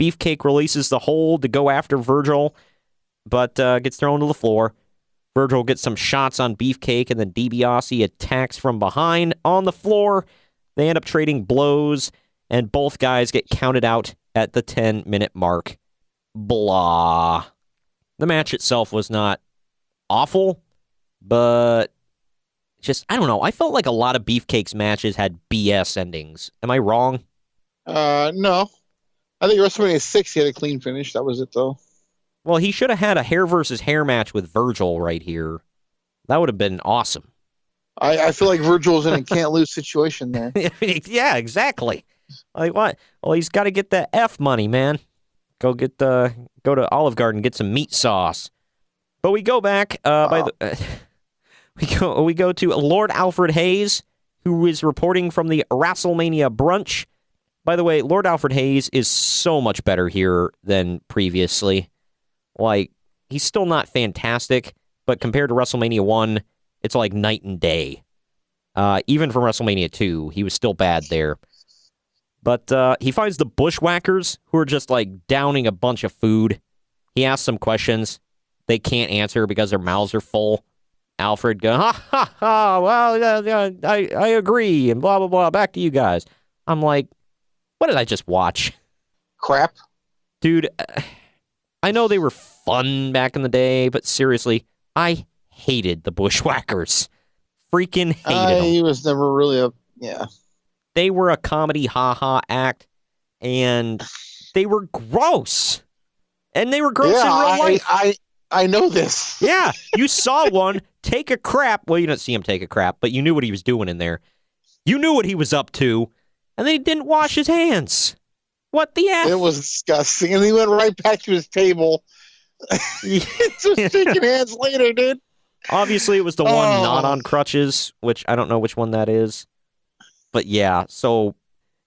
D: Beefcake releases the hold to go after Virgil, but gets thrown to the floor. Virgil gets some shots on Beefcake, and then DiBiase attacks from behind on the floor. They end up trading blows, and both guys get counted out at the 10-minute mark. Blah. The match itself was not awful, but just, I don't know. I felt like a lot of Beefcake's matches had BS endings. Am I wrong?
E: No. I think WrestleMania 6 he had a clean finish. That was it, though.
D: Well, he should have had a hair versus hair match with Virgil right here. That would have been awesome.
E: I feel like Virgil's in a can't-lose situation there.
D: Yeah, exactly. Like what? Well, he's got to get that F money, man. Go to Olive Garden, get some meat sauce. But we go back we go to Lord Alfred Hayes, who is reporting from the WrestleMania brunch. By the way, Lord Alfred Hayes is so much better here than previously. Like, he's still not fantastic, but compared to WrestleMania 1, it's like night and day. Even from WrestleMania 2, he was still bad there. But he finds the Bushwhackers, who are just like downing a bunch of food. He asks some questions. They can't answer because their mouths are full. Alfred goes, ha, well, I agree, and blah, blah, blah. Back to you guys. I'm like, what did I just watch?
E: Crap.
D: Dude, I know they were fun back in the day, but seriously, I hated the Bushwhackers. Freaking hated them.
E: He was never really yeah.
D: They were a comedy ha-ha act, and they were gross. And they were gross in real life.
E: I know this.
D: Yeah, you saw one take a crap. Well, you didn't see him take a crap, but you knew what he was doing in there. You knew what he was up to, and then he didn't wash his hands. What the F?
E: It was disgusting, and he went right back to his table. Just shaking hands later, dude.
D: Obviously, it was the one not on crutches, which I don't know which one that is. But yeah, so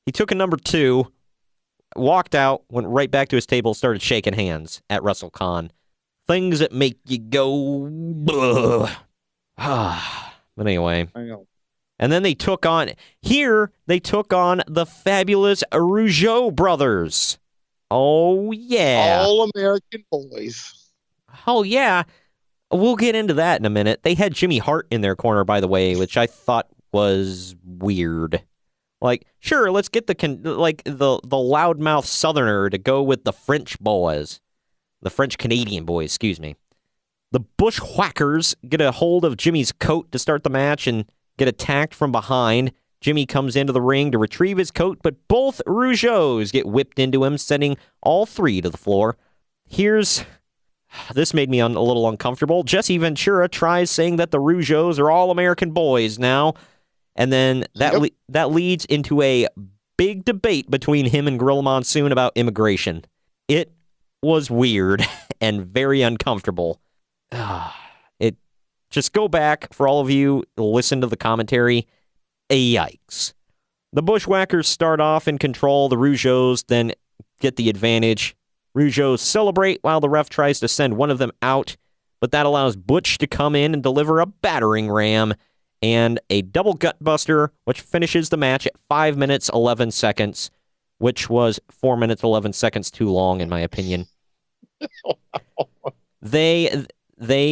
D: he took a number 2, walked out, went right back to his table, started shaking hands at WrestleCon. Things that make you go, but anyway.
E: I know.
D: And then they took on the fabulous Rougeau brothers. Oh, yeah.
E: All American boys.
D: Oh, yeah. We'll get into that in a minute. They had Jimmy Hart in their corner, by the way, which I thought was weird. Like, sure, let's get the loudmouth Southerner to go with the French boys. The French-Canadian boys, excuse me. The Bushwhackers get a hold of Jimmy's coat to start the match and get attacked from behind. Jimmy comes into the ring to retrieve his coat, but both Rougeaus get whipped into him, sending all 3 to the floor. This made me a little uncomfortable. Jesse Ventura tries saying that the Rougeaus are all American boys now, and then that leads into a big debate between him and Gorilla Monsoon about immigration. It was weird and very uncomfortable. Just go back, for all of you, listen to the commentary. Yikes. The Bushwhackers start off in control. The Rougeaus then get the advantage. Rougeaus celebrate while the ref tries to send one of them out, but that allows Butch to come in and deliver a battering ram and a double gutbuster, which finishes the match at 5 minutes, 11 seconds, which was 4 minutes, 11 seconds too long, in my opinion. They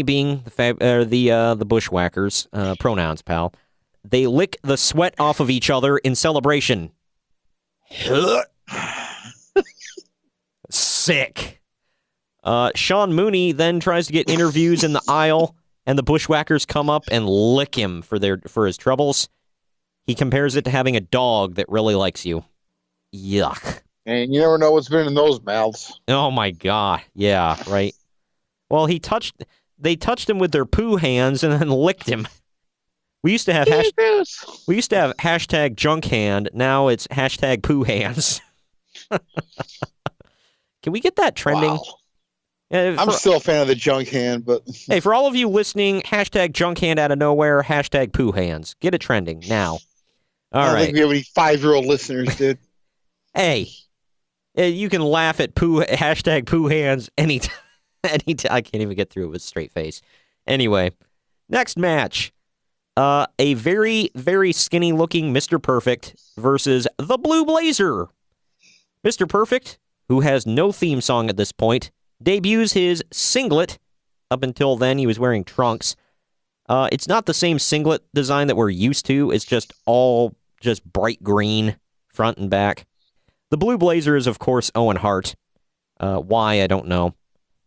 D: being the Bushwhackers, pronouns, pal, they lick the sweat off of each other in celebration. Sick. Sean Mooney then tries to get interviews in the aisle, and the Bushwhackers come up and lick him for his troubles. He compares it to having a dog that really likes you. Yuck.
E: And you never know what's been in those mouths.
D: Oh my God. Yeah, right. Well, they touched him with their poo hands and then licked him. We used to have hashtag junk hand. Now it's hashtag poo hands. Can we get that trending?
E: Wow. I'm still a fan of the junk hand, but
D: hey, for all of you listening, hashtag junk hand out of nowhere, hashtag poo hands. Get it trending now. All right.
E: I don't think we have any 5-year-old listeners, dude.
D: Hey, you can laugh at hashtag poo hands anytime. I can't even get through it with a straight face. Anyway, next match. A very, very skinny-looking Mr. Perfect versus the Blue Blazer. Mr. Perfect, who has no theme song at this point, debuts his singlet. Up until then, he was wearing trunks. It's not the same singlet design that we're used to. It's just all bright green, front and back. The Blue Blazer is, of course, Owen Hart. Why, I don't know.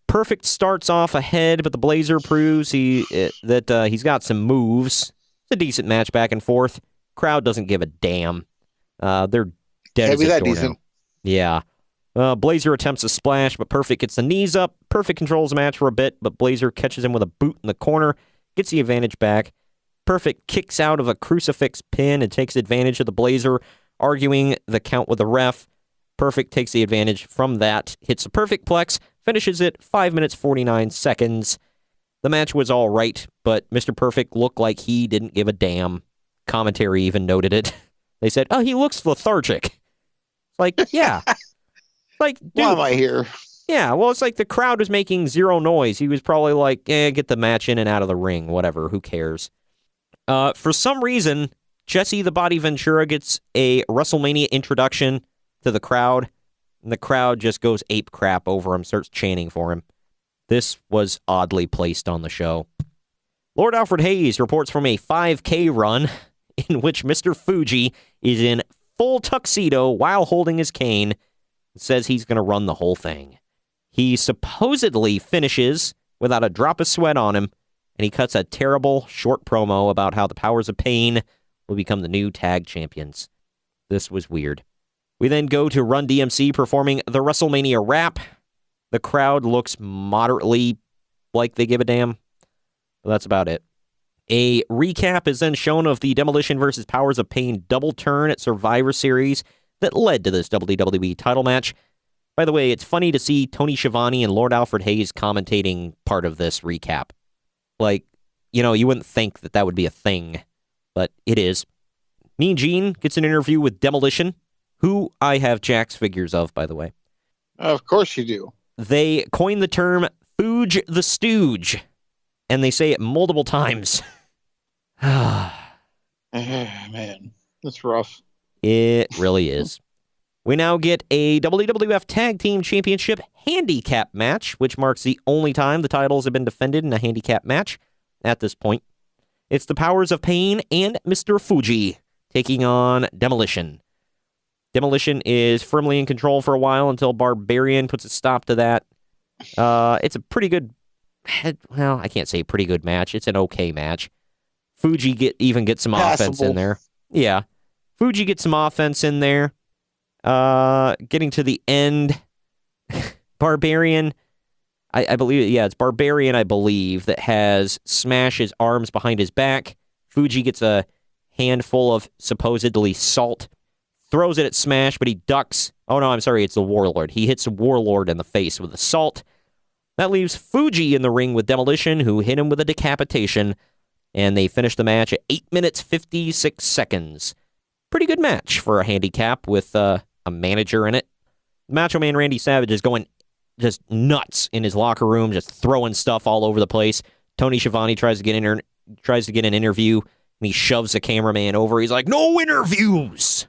D: Perfect starts off ahead, but the Blazer proves that he's got some moves. It's a decent match back and forth. Crowd doesn't give a damn. They're dead as a doornail. Yeah. Blazer attempts a splash, but Perfect gets the knees up. Perfect controls the match for a bit, but Blazer catches him with a boot in the corner, gets the advantage back. Perfect kicks out of a crucifix pin and takes advantage of the Blazer, arguing the count with the ref. Perfect takes the advantage from that, hits a perfect plex, finishes it 5 minutes 49 seconds. The match was all right, but Mr. Perfect looked like he didn't give a damn. Commentary even noted it. They said, "Oh, he looks lethargic." Like, yeah. Like, dude,
E: why am I here?
D: Yeah, well, it's like the crowd was making zero noise. He was probably like, get the match in and out of the ring, whatever, who cares? For some reason, Jesse the Body Ventura gets a WrestleMania introduction to the crowd, and the crowd just goes ape crap over him, starts chanting for him. This was oddly placed on the show. Lord Alfred Hayes reports from a 5K run in which Mr. Fuji is in full tuxedo while holding his cane and says he's going to run the whole thing. He supposedly finishes without a drop of sweat on him, and he cuts a terrible short promo about how the Powers of Pain will become the new tag champions. This was weird. We then go to Run DMC performing the WrestleMania rap. The crowd looks moderately like they give a damn. But that's about it. A recap is then shown of the Demolition vs. Powers of Pain double turn at Survivor Series that led to this WWE title match. By the way, it's funny to see Tony Schiavone and Lord Alfred Hayes commentating part of this recap. Like, you wouldn't think that would be a thing, but it is. Mean Gene gets an interview with Demolition, who I have Jack's figures of, by the way.
E: Of course you do.
D: They coined the term Fooge the Stooge, and they say it multiple times.
E: Man, that's rough.
D: It really is. We now get a WWF Tag Team Championship handicap match, which marks the only time the titles have been defended in a handicap match at this point. It's the Powers of Pain and Mr. Fuji taking on Demolition. Demolition is firmly in control for a while until Barbarian puts a stop to that. It's a pretty good, well, I can't say pretty good match. It's an okay match. Fuji gets some offense in there. Yeah. Fuji gets some offense in there. Getting to the end, Barbarian, I believe, it's Barbarian, I believe, that has Smash his arms behind his back. Fuji gets a handful of supposedly salt, throws it at Smash, but he ducks. Oh, no, I'm sorry, it's the Warlord. He hits the Warlord in the face with the salt. That leaves Fuji in the ring with Demolition, who hit him with a decapitation, and they finish the match at 8 minutes, 56 seconds. Pretty good match for a handicap with a manager in it. Macho Man Randy Savage is going just nuts in his locker room, just throwing stuff all over the place. Tony Schiavone tries to get an interview, and he shoves the cameraman over. He's like, "No interviews!"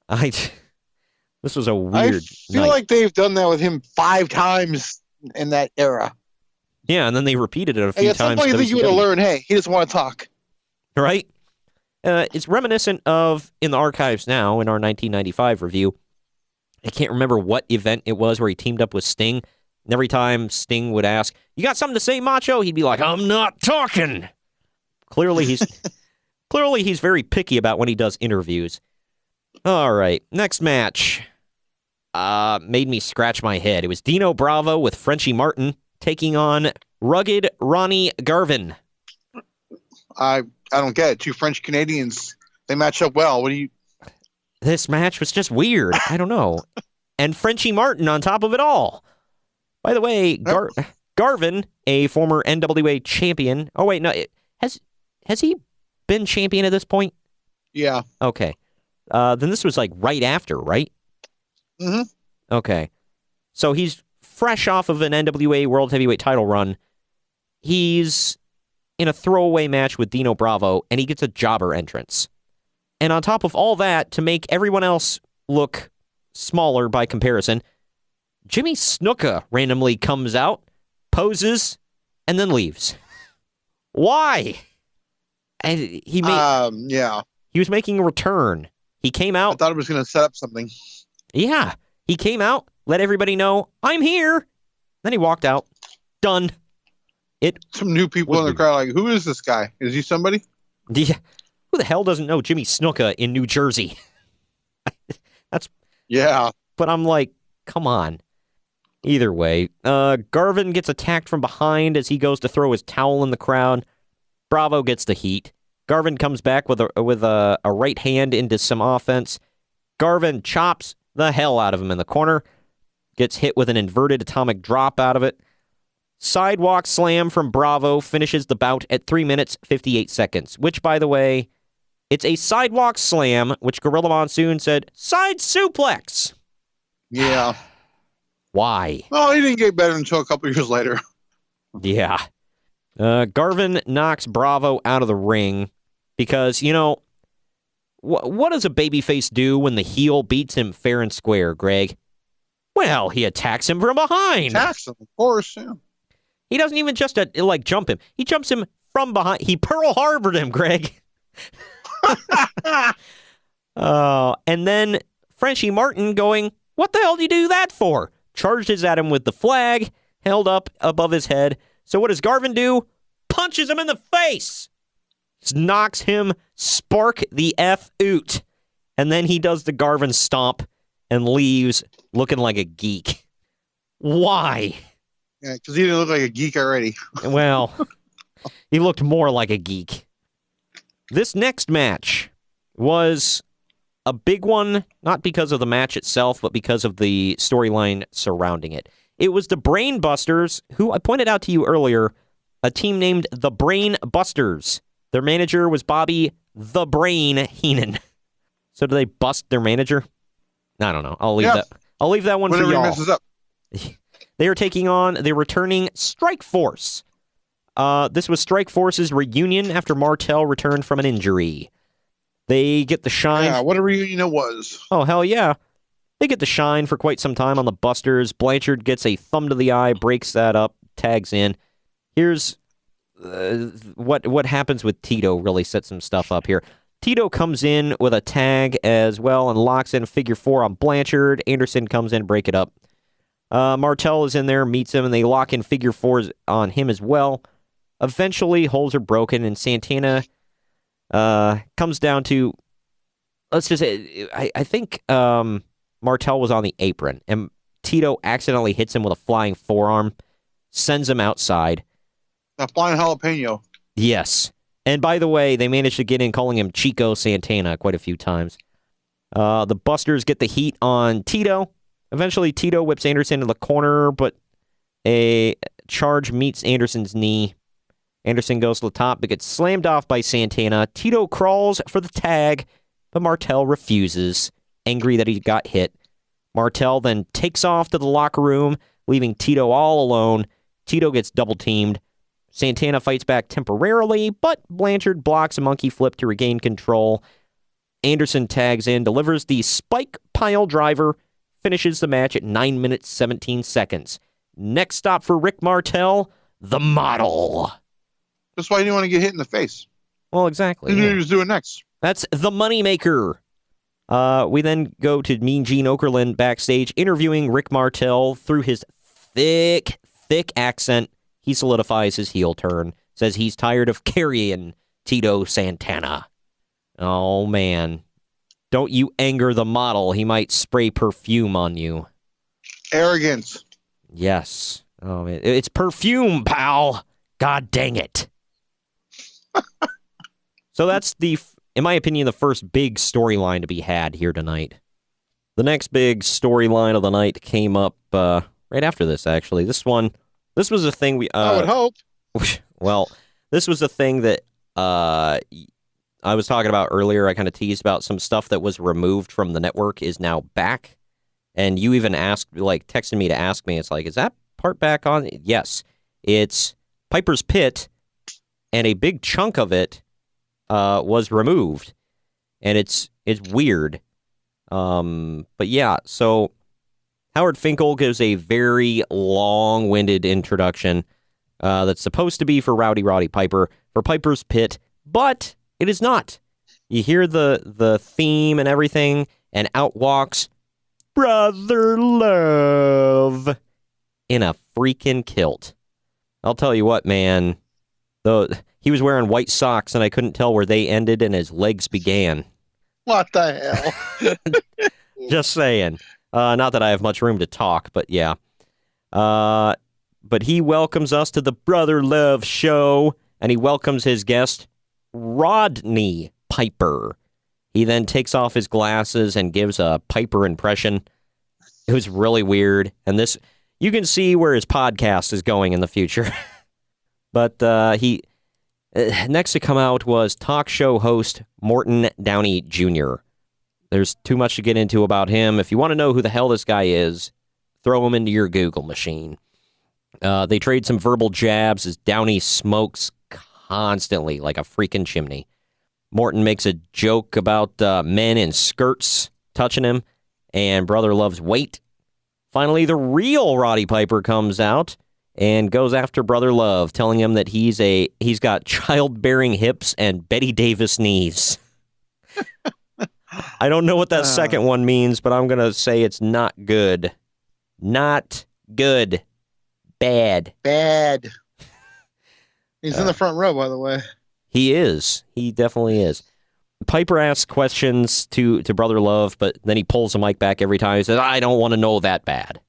D: This was a weird
E: I feel
D: night.
E: like they've done that with him 5 times in that era.
D: Yeah, and then they repeated it a few
E: At some
D: times.
E: point, you think you would have
D: WCW.
E: learned, hey, he doesn't want to talk.
D: Right? It's reminiscent of, in the archives now, in our 1995 review, I can't remember what event it was where he teamed up with Sting. And every time Sting would ask, "You got something to say, Macho?" He'd be like, "I'm not talking." Clearly he's very picky about when he does interviews. All right, next match made me scratch my head. It was Dino Bravo with Frenchie Martin taking on Rugged Ronnie Garvin.
E: I don't get it. 2 French Canadians, they match up well. What do you?
D: This match was just weird. I don't know. And Frenchie Martin on top of it all. By the way, Garvin, a former NWA champion. Oh, wait, no. Has he been champion at this point?
E: Yeah.
D: Okay. Then this was like right after, right?
E: Mm-hmm.
D: Okay. So he's fresh off of an NWA World Heavyweight title run. He's in a throwaway match with Dino Bravo, and he gets a jobber entrance. And on top of all that, to make everyone else look smaller by comparison, Jimmy Snuka randomly comes out, poses, and then leaves. Why? And he was making a return. He came out.
E: I thought it was going to set up something.
D: Yeah. He came out, let everybody know, "I'm here." Then he walked out. Done.
E: Some new people in the crowd like, who is this guy? Is he somebody?
D: Yeah. Who the hell doesn't know Jimmy Snuka in New Jersey?
E: Yeah.
D: But I'm like, come on. Either way, Garvin gets attacked from behind as he goes to throw his towel in the crowd. Bravo gets the heat. Garvin comes back with a right hand into some offense. Garvin chops the hell out of him in the corner. Gets hit with an inverted atomic drop out of it. Sidewalk slam from Bravo finishes the bout at 3 minutes, 58 seconds. Which, by the way, it's a sidewalk slam, which Gorilla Monsoon said, "Side suplex."
E: Yeah.
D: Why?
E: Oh, he didn't get better until a couple years later.
D: Yeah. Garvin knocks Bravo out of the ring because, what does a babyface do when the heel beats him fair and square, Greg? Well, he attacks him from behind.
E: Attacks him, of course, yeah.
D: He doesn't even just, jump him. He jumps him from behind. He Pearl Harbored him, Greg. And then Frenchie Martin going, "What the hell did you do that for?" Charges at him with the flag held up above his head. So what does Garvin do? Punches him in the face. Knocks him spark the F oot. And then he does the Garvin stomp and leaves looking like a geek. Why?
E: Yeah, because he didn't look like a geek already.
D: Well, he looked more like a geek. This next match was a big one, not because of the match itself, but because of the storyline surrounding it. It was the Brain Busters, who I pointed out to you earlier, a team named the Brain Busters. Their manager was Bobby the Brain Heenan. So do they bust their manager? I don't know. I'll leave that one
E: Whenever
D: for y'all.
E: he messes up.
D: They are taking on the returning Strike Force. This was Strike Force's reunion after Martel returned from an injury. They get the shine.
E: Yeah, what a reunion it was.
D: Oh, hell yeah. They get the shine for quite some time on the Busters. Blanchard gets a thumb to the eye, breaks that up, tags in. Here's what happens with Tito really sets some stuff up here. Tito comes in with a tag as well and locks in figure 4 on Blanchard. Anderson comes in, break it up. Martel is in there, meets him, and they lock in figure 4s on him as well. Eventually, holds are broken, and Santana comes down to, let's just say, I think Martel was on the apron, and Tito accidentally hits him with a flying forearm, sends him outside.
E: A flying jalapeno.
D: Yes. And by the way, they managed to get in calling him Chico Santana quite a few times. The Busters get the heat on Tito. Eventually, Tito whips Anderson to the corner, but a charge meets Anderson's knee. Anderson goes to the top, but gets slammed off by Santana. Tito crawls for the tag, but Martel refuses, angry that he got hit. Martel then takes off to the locker room, leaving Tito all alone. Tito gets double-teamed. Santana fights back temporarily, but Blanchard blocks a monkey flip to regain control. Anderson tags in, delivers the spike pile driver, finishes the match at 9 minutes, 17 seconds. Next stop for Rick Martel, the Model.
E: That's why he didn't want to get hit in the face.
D: Well, exactly.
E: He knew he was doing next.
D: That's the Moneymaker. We then go to Mean Gene Okerlund backstage, interviewing Rick Martel. Through his thick accent, he solidifies his heel turn, says he's tired of carrying Tito Santana. Oh, man. Don't you anger the Model. He might spray perfume on you.
E: Arrogance.
D: Yes. Oh, man. It's perfume, pal. God dang it. So that's in my opinion, the first big storyline to be had here tonight. The next big storyline of the night came up right after this, actually. This was a thing
E: I would hope.
D: Well, this was a thing that I was talking about earlier. I kind of teased about some stuff that was removed from the network is now back. And you even texted me to ask me, it's like, is that part back on? Yes. It's Piper's Pit, and a big chunk of it was removed. And it's weird. But yeah, so Howard Finkel gives a very long-winded introduction that's supposed to be for Rowdy Piper, for Piper's Pit, but it is not. You hear the theme and everything, and out walks Brother Love in a freaking kilt. I'll tell you what, man. He was wearing white socks, and I couldn't tell where they ended and his legs began.
E: What the hell?
D: Just saying. Not that I have much room to talk, but yeah. But he welcomes us to the Brother Love show, and he welcomes his guest, Rodney Piper. He then takes off his glasses and gives a Piper impression. It was really weird, and you can see where his podcast is going in the future. But next to come out was talk show host Morton Downey Jr. There's too much to get into about him. If you want to know who the hell this guy is, throw him into your Google machine. They trade some verbal jabs as Downey smokes constantly like a freaking chimney. Morton makes a joke about men in skirts touching him and Brother Love's weight. Finally, the real Roddy Piper comes out and goes after Brother Love, telling him that he's got childbearing hips and Betty Davis knees. I don't know what that second one means, but I'm going to say it's not good. Not good. Bad.
E: Bad. He's in the front row, by the way.
D: He is. He definitely is. Piper asks questions to Brother Love, but then he pulls the mic back every time. He says, I don't want to know that bad.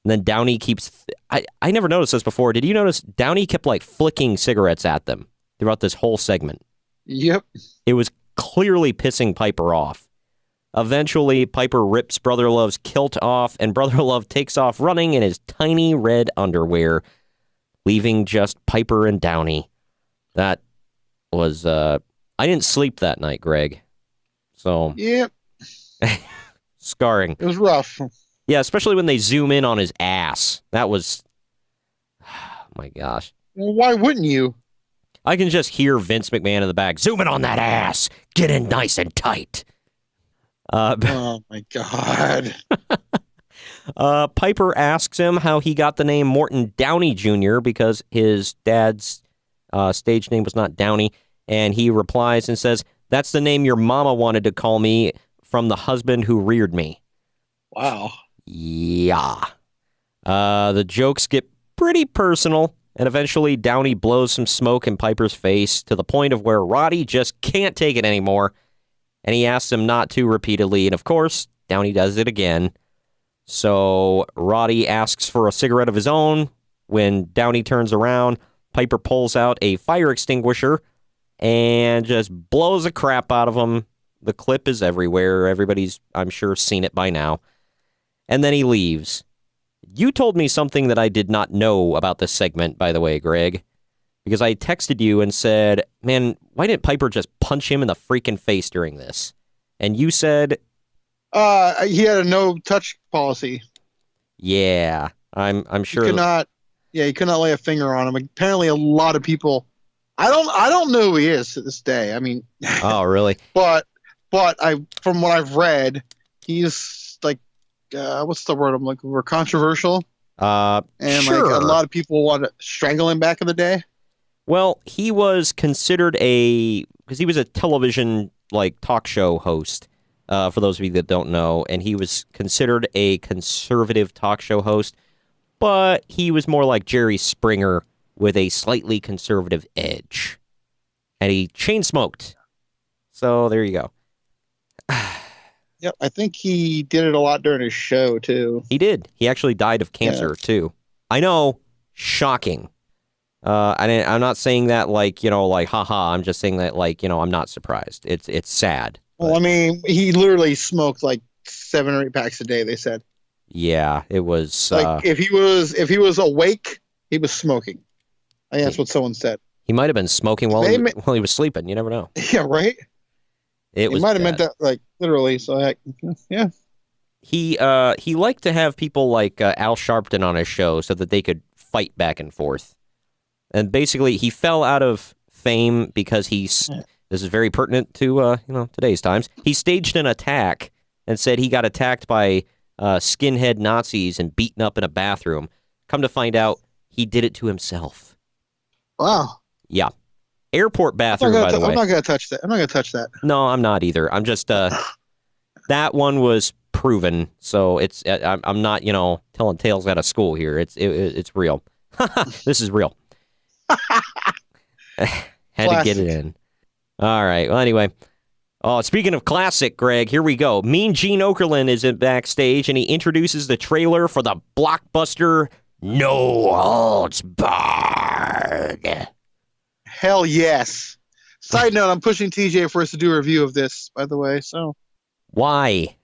D: And then Downey keeps... I never noticed this before. Did you notice Downey kept flicking cigarettes at them throughout this whole segment?
E: Yep.
D: It was clearly pissing Piper off. Eventually, Piper rips Brother Love's kilt off, and Brother Love takes off running in his tiny red underwear. leaving just Piper and Downey. That was, I didn't sleep that night, Greg. So.
E: Yep.
D: Scarring.
E: It was rough.
D: Yeah, especially when they zoom in on his ass. That was, oh my gosh.
E: Well, why wouldn't you?
D: I can just hear Vince McMahon in the back. Zoom in on that ass. Get in nice and tight.
E: Oh my God.
D: Piper asks him how he got the name Morton Downey Jr. because his dad's stage name was not Downey. And he replies and says, "That's the name your mama wanted to call me from the husband who reared me."
E: Wow.
D: Yeah. The jokes get pretty personal, and eventually Downey blows some smoke in Piper's face to the point of where Roddy just can't take it anymore, and he asks him not to repeatedly, and of course, Downey does it again. So Roddy asks for a cigarette of his own. When Downey turns around, Piper pulls out a fire extinguisher and just blows the crap out of him. The clip is everywhere. Everybody's, I'm sure, seen it by now. And then he leaves. You told me something that I did not know about this segment, by the way, Greg, because I texted you and said, man, why didn't Piper just punch him in the freaking face during this? And you said...
E: he had a no-touch policy.
D: Yeah, I'm sure.
E: He could not lay a finger on him. Apparently, a lot of people... I don't know who he is to this day. I mean...
D: Oh, really?
E: But from what I've read, he's like... what's the word I'm looking for? Controversial.
D: And
E: sure. Like a lot of people want to strangle him back in the day.
D: Well, he was considered because he was a television talk show host. For those of you that don't know, and he was considered a conservative talk show host, but he was more like Jerry Springer with a slightly conservative edge, and he chain smoked. So there you go.
E: Yep, I think he did it a lot during his show, too.
D: He did. He actually died of cancer, too. I know. Shocking. I'm not saying that haha. I'm just saying that I'm not surprised. It's sad.
E: Well, I mean, he literally smoked 7 or 8 packs a day, they said.
D: Yeah, it was...
E: if he was awake, he was smoking. I think that's what someone said.
D: He might have been smoking while he was sleeping. You never know.
E: Yeah, right?
D: He
E: might have meant that, literally. So, yeah.
D: He liked to have people like Al Sharpton on his show so that they could fight back and forth. And basically, he fell out of fame because this is very pertinent to today's times. He staged an attack and said he got attacked by skinhead Nazis and beaten up in a bathroom. Come to find out, he did it to himself.
E: Wow.
D: Yeah. Airport bathroom, by the way.
E: I'm not going to touch that.
D: No, I'm not either. I'm just, that one was proven, so I'm not, telling tales out of school here. It's real. This is real. Had to get it in. All right. Well, anyway. Oh, speaking of classic, Greg, here we go. Mean Gene Okerlund is backstage, and he introduces the trailer for the blockbuster No Holds Barred.
E: Hell yes. Side note, I'm pushing TJ for us to do a review of this, by the way. So
D: why?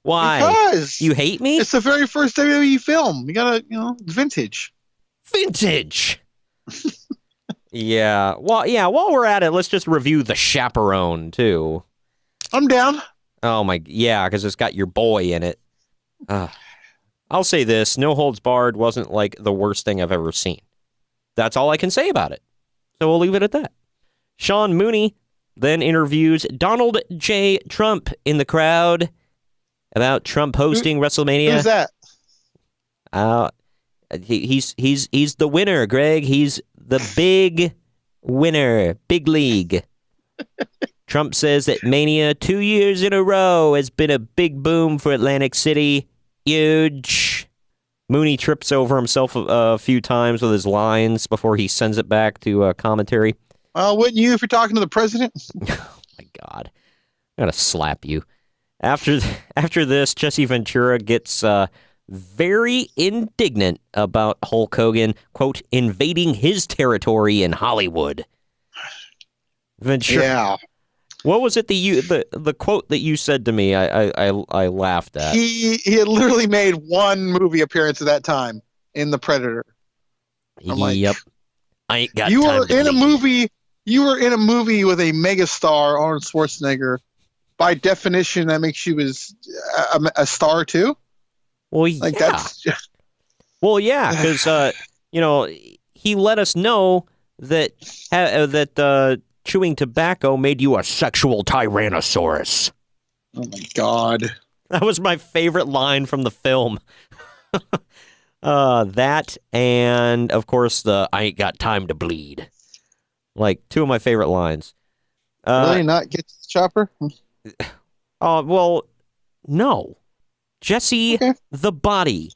D: Why?
E: Because
D: you hate me?
E: It's the very first WWE film. You gotta, vintage.
D: Vintage. Yeah. Well, yeah. While we're at it, let's just review The Chaperone too.
E: I'm down.
D: Oh my, yeah, because it's got your boy in it. I'll say this: No Holds Barred wasn't the worst thing I've ever seen. That's all I can say about it. So we'll leave it at that. Sean Mooney then interviews Donald J. Trump in the crowd about Trump hosting WrestleMania.
E: Who's that?
D: He's the winner, Greg. He's the big winner, big league. Trump says that Mania 2 years in a row has been a big boom for Atlantic City. Huge. Mooney trips over himself a few times with his lines before he sends it back to commentary.
E: Wouldn't you if you're talking to the president?
D: Oh, my God. I'm going to slap you. After this, Jesse Ventura gets very indignant about Hulk Hogan, quote, invading his territory in Hollywood. Ventura.
E: Yeah.
D: What was it the quote that you said to me? I laughed at.
E: He had literally made one movie appearance at that time in The Predator. I'm like,
D: yep. I ain't got
E: you
D: time
E: were
D: to
E: in a
D: bleed.
E: movie. You were in a movie with a megastar, Arnold Schwarzenegger. By definition, that makes you a star too.
D: Well,
E: Like
D: yeah.
E: that's just,
D: Well, yeah, because he let us know that chewing tobacco made you a sexual tyrannosaurus.
E: oh my God.
D: That was my favorite line from the film. That and, of course, the I ain't got time to bleed. Like, two of my favorite lines.
E: Really not get to the chopper?
D: Well, no. Jesse the Body.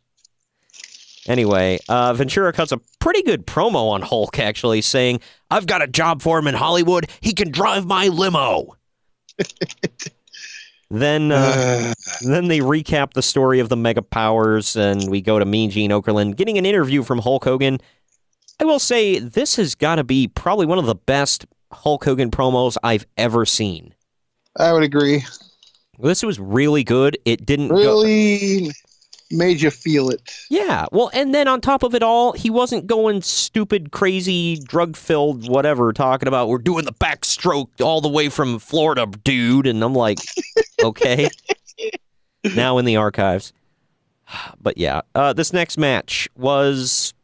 D: Anyway, Ventura cuts a pretty good promo on Hulk, actually, saying, I've got a job for him in Hollywood. He can drive my limo. Then they recap the story of the Mega Powers, and we go to Mean Gene Okerlund getting an interview from Hulk Hogan. I will say this has got to be probably one of the best Hulk Hogan promos I've ever seen.
E: I would agree.
D: This was really good. It didn't
E: really made you feel it.
D: Yeah. Well, and then on top of it all, he wasn't going stupid, crazy, drug-filled, whatever, talking about we're doing the backstroke all the way from Florida, dude. And I'm like, okay. Now in the archives. But yeah, this next match was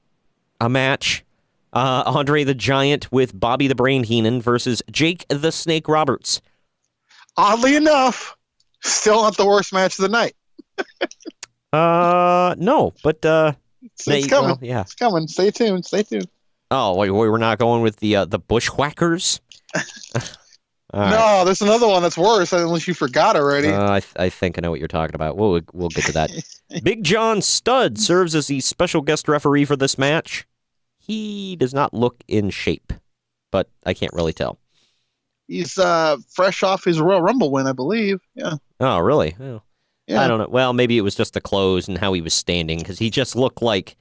D: a match. Andre the Giant with Bobby the Brain Heenan versus Jake the Snake Roberts.
E: Oddly enough, still not the worst match of the night.
D: No, but
E: it's coming.
D: Well, yeah,
E: it's coming. Stay tuned. Stay tuned.
D: Oh, wait, we're not going with the Bushwhackers.
E: No, there's another one that's worse. Unless you forgot already.
D: I think I know what you're talking about. We'll get to that. Big John Studd serves as the special guest referee for this match. He does not look in shape, but I can't really tell.
E: He's fresh off his Royal Rumble win, I believe. Yeah.
D: Oh, really? Oh.
E: Yeah.
D: I don't know. Well, maybe it was just the clothes and how he was standing, because he just looked like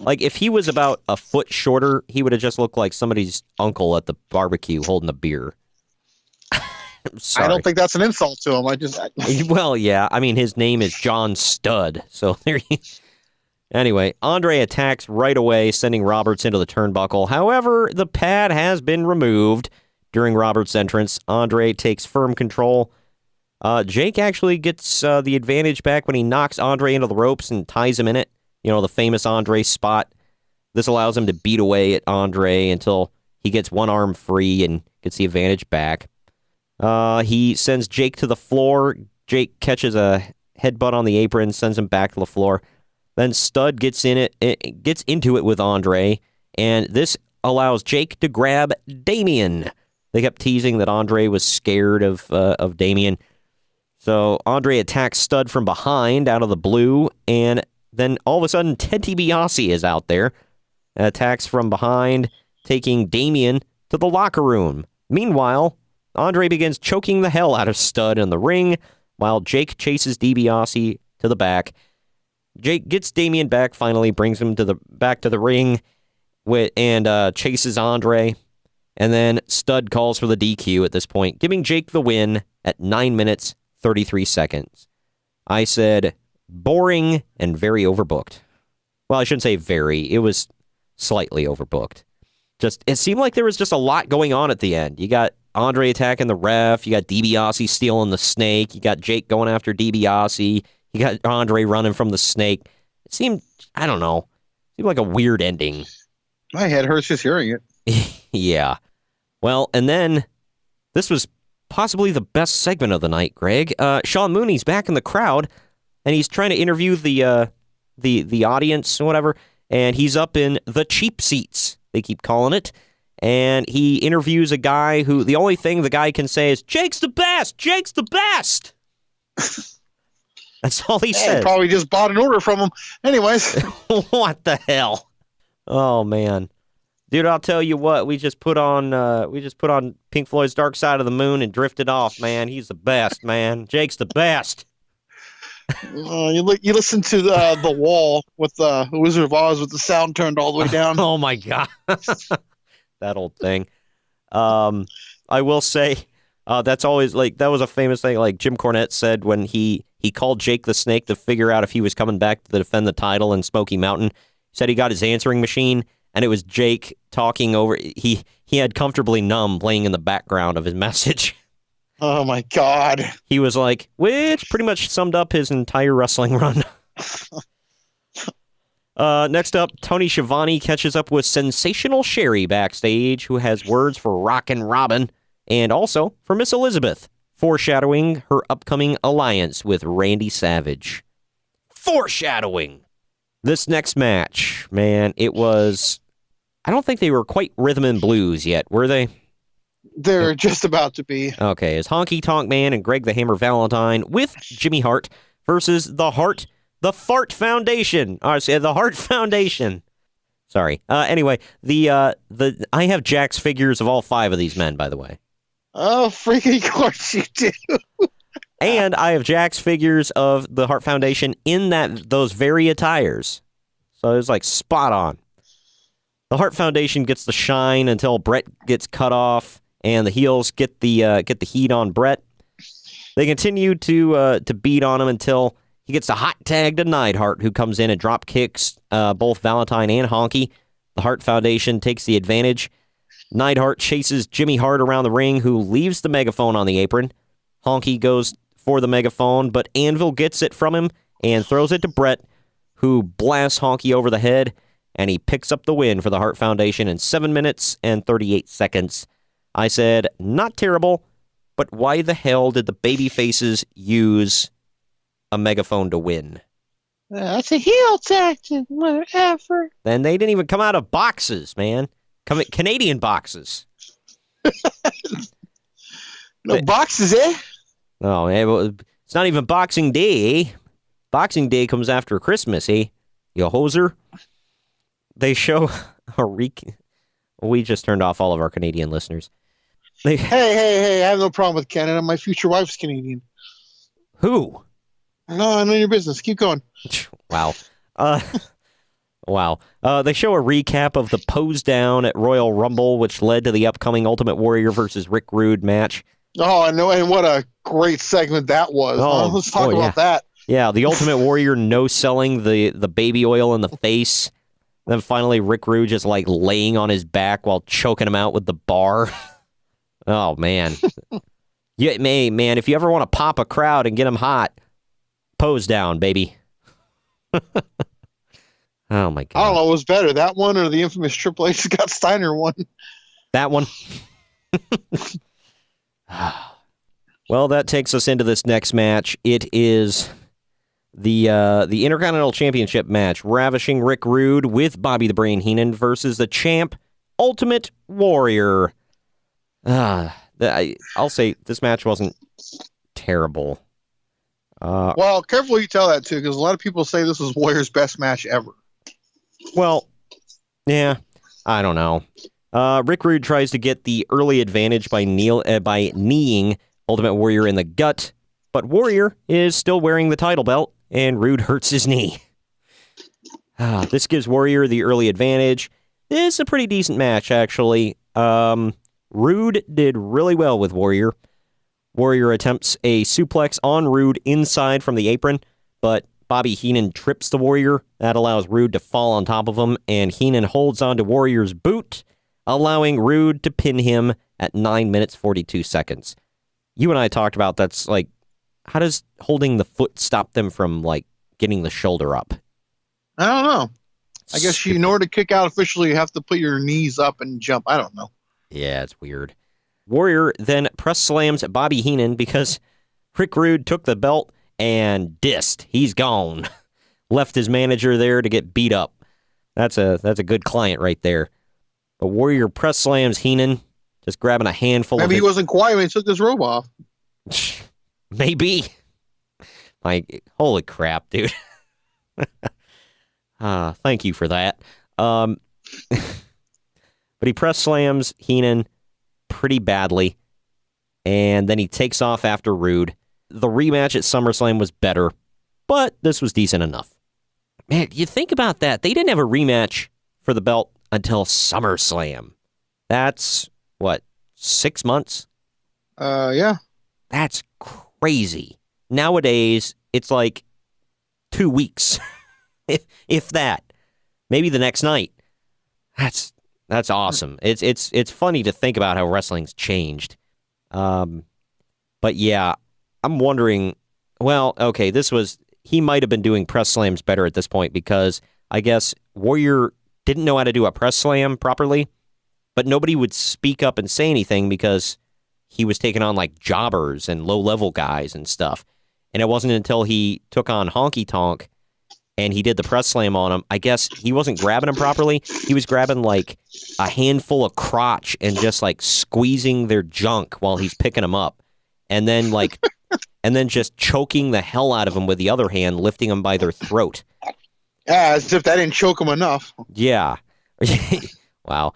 D: if he was about a foot shorter, he would have just looked like somebody's uncle at the barbecue holding a beer.
E: I don't think that's an insult to him.
D: Well, yeah. I mean, his name is John Studd. So there you... Anyway, Andre attacks right away, sending Roberts into the turnbuckle. However, the pad has been removed during Roberts' entrance. Andre takes firm control. Jake actually gets the advantage back when he knocks Andre into the ropes and ties him in it. You know, the famous Andre spot. This allows him to beat away at Andre until he gets one arm free and gets the advantage back. He sends Jake to the floor. Jake catches a headbutt on the apron, sends him back to the floor. Then Studd gets into it with Andre, and this allows Jake to grab Damien. They kept teasing that Andre was scared of Damien. So Andre attacks Studd from behind out of the blue, and then all of a sudden Ted DiBiase is out there, attacks from behind, taking Damien to the locker room. Meanwhile, Andre begins choking the hell out of Studd in the ring, while Jake chases DiBiase to the back. Jake gets Damien back, finally brings him back to the ring, and chases Andre. And then Studd calls for the DQ at this point, giving Jake the win at 9 minutes, 33 seconds. I said boring and very overbooked. Well, I shouldn't say very. It was slightly overbooked. It seemed like there was just a lot going on at the end. You got Andre attacking the ref. You got DiBiase stealing the snake. You got Jake going after DiBiase. You got Andre running from the snake. It seemed, I don't know, seemed like a weird ending.
E: My head hurts just hearing it.
D: Yeah. Well, and then this was possibly the best segment of the night, Greg. Sean Mooney's back in the crowd, and he's trying to interview the audience or whatever, and he's up in the cheap seats, they keep calling it, and he interviews a guy who the only thing the guy can say is, Jake's the best! Jake's the best! That's all he says.
E: Probably just bought an order from him. Anyways.
D: What the hell? Oh, man. Dude, I'll tell you what, we just put on Pink Floyd's Dark Side of the Moon and drifted off, man. He's the best, man. Jake's the best.
E: You listen to the Wall with the Wizard of Oz with the sound turned all the way down.
D: Oh my god, that old thing. I will say that's always that was a famous thing. Like Jim Cornette said when he called Jake the Snake to figure out if he was coming back to defend the title in Smoky Mountain. He said he got his answering machine and it was Jake talking over. He had Comfortably Numb playing in the background of his message.
E: Oh my God.
D: He was like, which pretty much summed up his entire wrestling run. Next up, Tony Schiavone catches up with Sensational Sherry backstage, who has words for Rockin' Robin and also for Miss Elizabeth, foreshadowing her upcoming alliance with Randy Savage. Foreshadowing! This next match, man, it was... I don't think they were quite rhythm and blues yet, were they?
E: They're just about to be.
D: Okay, it's Honky Tonk Man and Greg the Hammer Valentine with Jimmy Hart versus the Fart Foundation. The Hart Foundation. Sorry. Anyway, I have Jack's figures of all 5 of these men, by the way.
E: Oh, freaking course you do.
D: And I have Jack's figures of the Hart Foundation in those very attires. So it was like spot on. The Hart Foundation gets the shine until Brett gets cut off, and the heels get the heat on Brett. They continue to beat on him until he gets a hot tag to Neidhart, who comes in and drop kicks both Valentine and Honky. The Hart Foundation takes the advantage. Neidhart chases Jimmy Hart around the ring, who leaves the megaphone on the apron. Honky goes for the megaphone, but Anvil gets it from him and throws it to Brett, who blasts Honky over the head, and he picks up the win for the Hart Foundation in 7 minutes and 38 seconds. I said, not terrible, but why the hell did the babyfaces use a megaphone to win?
E: That's a heel tactic, whatever.
D: Then they didn't even come out of boxes, man. Canadian boxes.
E: No boxes, eh?
D: No, it's not even Boxing Day, eh? Boxing Day comes after Christmas, eh? You hoser. They show a We just turned off all of our Canadian listeners.
E: Hey, I have no problem with Canada. My future wife's Canadian.
D: Who?
E: No, none of your business. Keep going.
D: Wow. Wow. They show a recap of the pose down at Royal Rumble, which led to the upcoming Ultimate Warrior versus Rick Rude match.
E: Oh, I know, and what a great segment that was. Let's talk about that.
D: Yeah, the Ultimate Warrior no-selling the baby oil in the face. Then finally Rick Rude just like laying on his back while choking him out with the bar. Oh, man. Yeah, man, if you ever want to pop a crowd and get them hot, pose down, baby. Oh, my God.
E: I don't know what was better, that one or the infamous Triple H Scott Steiner one?
D: That one. Well, that takes us into this next match. It is the Intercontinental Championship match. Ravishing Rick Rude with Bobby the Brain Heenan versus the champ, Ultimate Warrior. I'll say this match wasn't terrible.
E: Well, careful you tell that, too, because a lot of people say this was Warrior's best match ever.
D: Well, yeah, I don't know. Rick Rude tries to get the early advantage by kneeing Ultimate Warrior in the gut, but Warrior is still wearing the title belt, and Rude hurts his knee. This gives Warrior the early advantage. This is a pretty decent match, actually. Rude did really well with Warrior. Warrior attempts a suplex on Rude inside from the apron, but Bobby Heenan trips the Warrior. That allows Rude to fall on top of him, and Heenan holds on to Warrior's boot, allowing Rude to pin him at 9 minutes 42 seconds. You and I talked about that's like, how does holding the foot stop them from like getting the shoulder up?
E: I don't know. I guess in order to kick out officially, you have to put your knees up and jump. I don't know.
D: Yeah, it's weird. Warrior then press slams Bobby Heenan because Rick Rude took the belt and dissed. He's gone. Left his manager there to get beat up. That's a good client right there. But Warrior press slams Heenan, just grabbing a handful of
E: Maybe he wasn't quiet when he took his robe off.
D: Maybe. Like, holy crap, dude. Thank you for that. But he press slams Heenan pretty badly, and then he takes off after Rude. The rematch at SummerSlam was better, but this was decent enough. Man, you think about that. They didn't have a rematch for the belt until SummerSlam. That's, 6 months?
E: Yeah.
D: That's crazy. Nowadays, it's like 2 weeks, if that. Maybe the next night. That's awesome. It's funny to think about how wrestling's changed. But yeah, I'm wondering, well, okay, he might have been doing press slams better at this point because I guess Warrior didn't know how to do a press slam properly, but nobody would speak up and say anything because he was taking on like jobbers and low-level guys and stuff. And it wasn't until he took on Honky Tonk and he did the press slam on him. I guess he wasn't grabbing him properly. He was grabbing like a handful of crotch and just like squeezing their junk while he's picking them up. And then just choking the hell out of them with the other hand, lifting them by their throat.
E: As if that didn't choke him enough.
D: Yeah. Wow.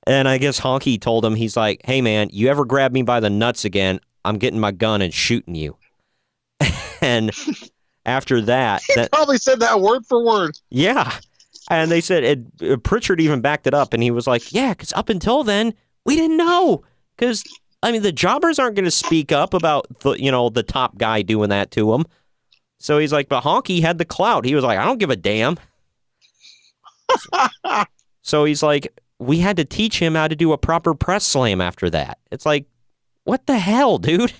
D: And I guess Honky told him, he's like, hey man, you ever grab me by the nuts again, I'm getting my gun and shooting you. And after that...
E: He probably said that word for word.
D: Yeah. And they said, Pritchard even backed it up, and he was like, yeah, because up until then, we didn't know. Because, I mean, the jobbers aren't going to speak up about, the top guy doing that to him. So he's like, but Honky had the clout. He was like, I don't give a damn. So he's like, we had to teach him how to do a proper press slam after that. It's like, what the hell, dude?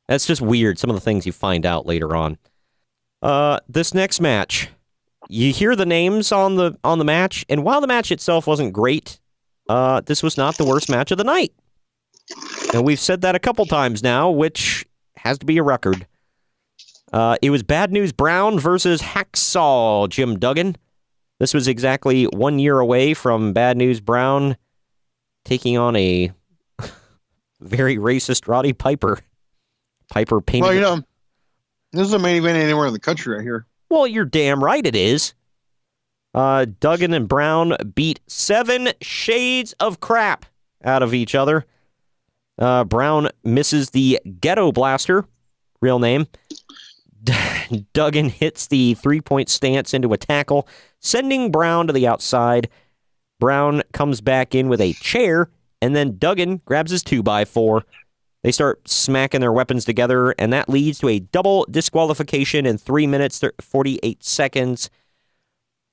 D: That's just weird, some of the things you find out later on. This next match, you hear the names on the match, and while the match itself wasn't great, this was not the worst match of the night. And we've said that a couple times now, which has to be a record. It was Bad News Brown versus Hacksaw Jim Duggan. This was exactly 1 year away from Bad News Brown taking on a very racist Roddy Piper. Piper painted...
E: Well, this is a main event anywhere in the country right here.
D: Well, you're damn right it is. Duggan and Brown beat 7 shades of crap out of each other. Brown misses the Ghetto Blaster, real name. Duggan hits the three-point stance into a tackle, sending Brown to the outside. Brown comes back in with a chair, and then Duggan grabs his 2x4. They start smacking their weapons together, and that leads to a double disqualification in 3 minutes, 48 seconds,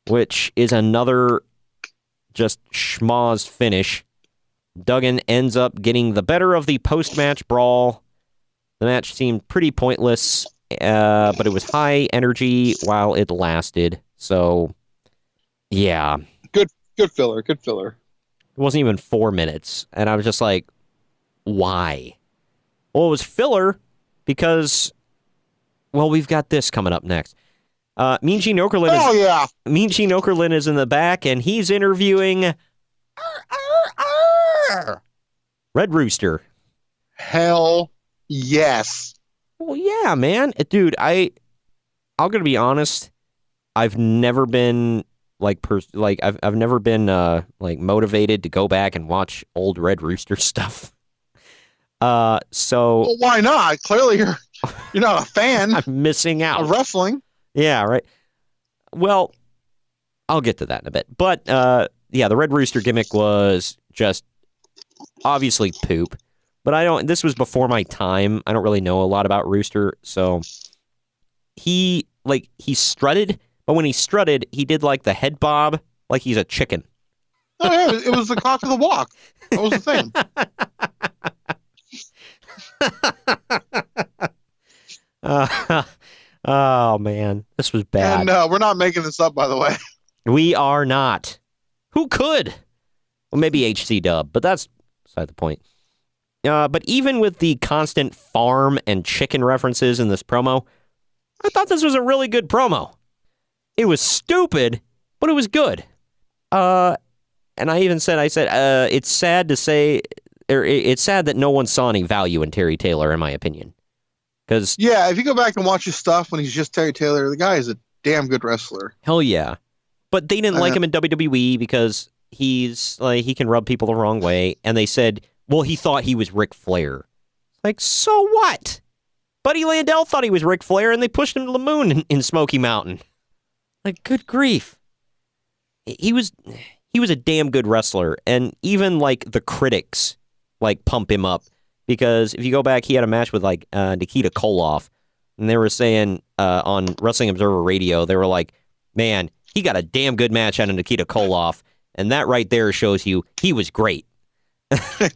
D: which is another just schmoz finish. Duggan ends up getting the better of the post-match brawl. The match seemed pretty pointless, but it was high energy while it lasted. So, yeah.
E: Good filler. It
D: wasn't even 4 minutes, and I was just like, why? Well, it was filler because, well, we've got this coming up next. Mean Gene Okerlund Mean Gene Okerlund is in the back, and he's interviewing Red Rooster.
E: Hell yes.
D: Well, yeah, man. Dude, I'm going to be honest. I've never been I've never been motivated to go back and watch old Red Rooster stuff.
E: Well, why not? Clearly you're not a fan.
D: I'm missing out
E: of wrestling.
D: Yeah, right. Well, I'll get to that in a bit. But yeah, the Red Rooster gimmick was just obviously poop. But this was before my time. I don't really know a lot about Rooster, so he strutted, but when he strutted, he did like the head bob like he's a chicken.
E: Oh yeah, it was the cock of the walk. That was the thing.
D: Oh man, this was bad.
E: And we're not making this up, by the way.
D: We are not. Who could? Well, maybe HC Dub, but that's beside the point. But even with the constant farm and chicken references in this promo, I thought this was a really good promo. It was stupid, but it was good. And I even said, it's sad to say, or it's sad that no one saw any value in Terry Taylor, in my opinion. Because
E: yeah, if you go back and watch his stuff when he's just Terry Taylor, the guy is a damn good wrestler.
D: Hell yeah. But they didn't like him in WWE because he's like, he can rub people the wrong way. And they said, well, he thought he was Ric Flair. Like, so what? Buddy Landell thought he was Ric Flair, and they pushed him to the moon in Smoky Mountain. Like, good grief. He was a damn good wrestler, and even, like, the critics, like, pump him up. Because if you go back, he had a match with, like, Nikita Koloff, and they were saying on Wrestling Observer Radio, they were like, man, he got a damn good match out of Nikita Koloff. And that right there shows you he was great.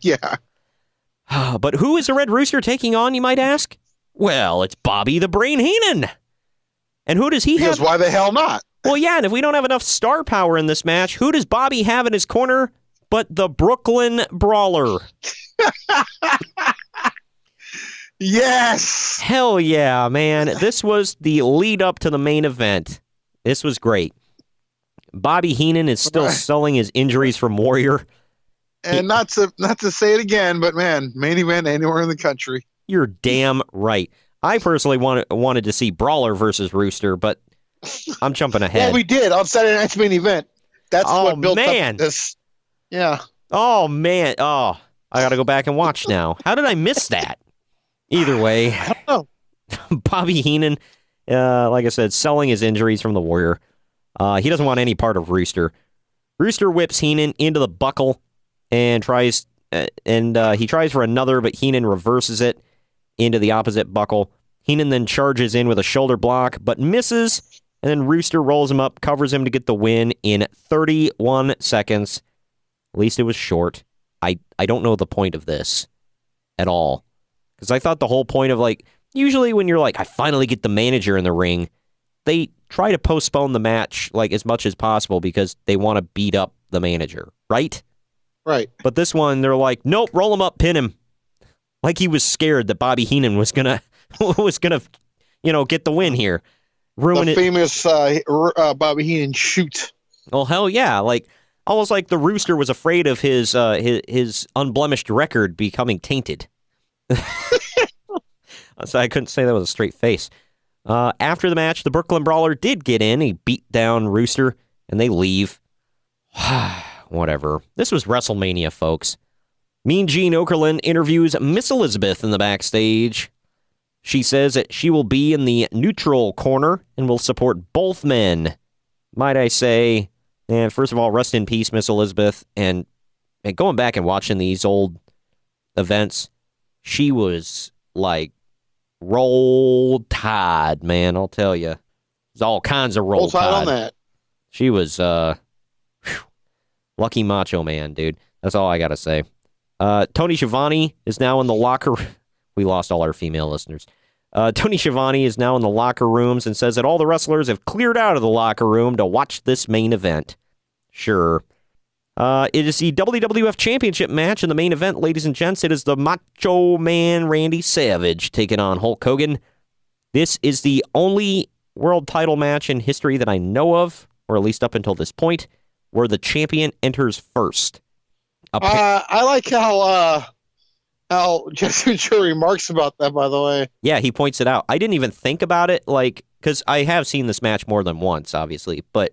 E: Yeah.
D: But who is the Red Rooster taking on, you might ask? Well, it's Bobby the Brain Heenan. And who does he have?
E: Because why the hell not?
D: Well, yeah, and if we don't have enough star power in this match, who does Bobby have in his corner but the Brooklyn Brawler?
E: Yes!
D: Hell yeah, man. This was the lead up to the main event. This was great. Bobby Heenan is still selling his injuries from Warrior.
E: And not to say it again, but man, main event anywhere in the country.
D: You're damn right. I personally wanted to see Brawler versus Rooster, but I'm jumping ahead.
E: Well, we did on Saturday night's main event. That's what built up this. Yeah.
D: Oh, man. Oh, I got to go back and watch now. How did I miss that? Either way,
E: I don't know.
D: Bobby Heenan, like I said, selling his injuries from the Warrior. He doesn't want any part of Rooster. Rooster whips Heenan into the buckle and tries for another, but Heenan reverses it into the opposite buckle. Heenan then charges in with a shoulder block, but misses, and then Rooster rolls him up, covers him to get the win in 31 seconds. At least it was short. I don't know the point of this at all. Because I thought the whole point of, like, usually when you're like, I finally get the manager in the ring, they try to postpone the match, like, as much as possible because they want to beat up the manager, right?
E: Right.
D: But this one, they're like, nope, roll him up, pin him. Like he was scared that Bobby Heenan was gonna, get the win here. Ruin
E: the
D: it.
E: Famous Bobby Heenan shoot.
D: Well, hell yeah. Like, almost like the Rooster was afraid of his unblemished record becoming tainted. So I couldn't say that with a straight face. After the match, the Brooklyn Brawler did get in. He beat down Rooster, and they leave. Whatever. This was WrestleMania, folks. Mean Gene Okerlund interviews Miss Elizabeth in the backstage. She says that she will be in the neutral corner and will support both men. Might I say, and first of all, rest in peace, Miss Elizabeth. And going back and watching these old events, she was like roll tide, man. I'll tell you, there's all kinds of roll tide
E: on that.
D: She was lucky Macho Man, dude. That's all I gotta say. Tony Schiavone is now in the locker. We lost all our female listeners. Tony Schiavone is now in the locker rooms and says that all the wrestlers have cleared out of the locker room to watch this main event. Sure. It is the WWF Championship match in the main event, ladies and gents. It is the Macho Man Randy Savage taking on Hulk Hogan. This is the only world title match in history that I know of, or at least up until this point, where the champion enters first.
E: I like how Jesse Ventura remarks about that, by the way.
D: Yeah, he points it out. I didn't even think about it, because I have seen this match more than once, obviously, but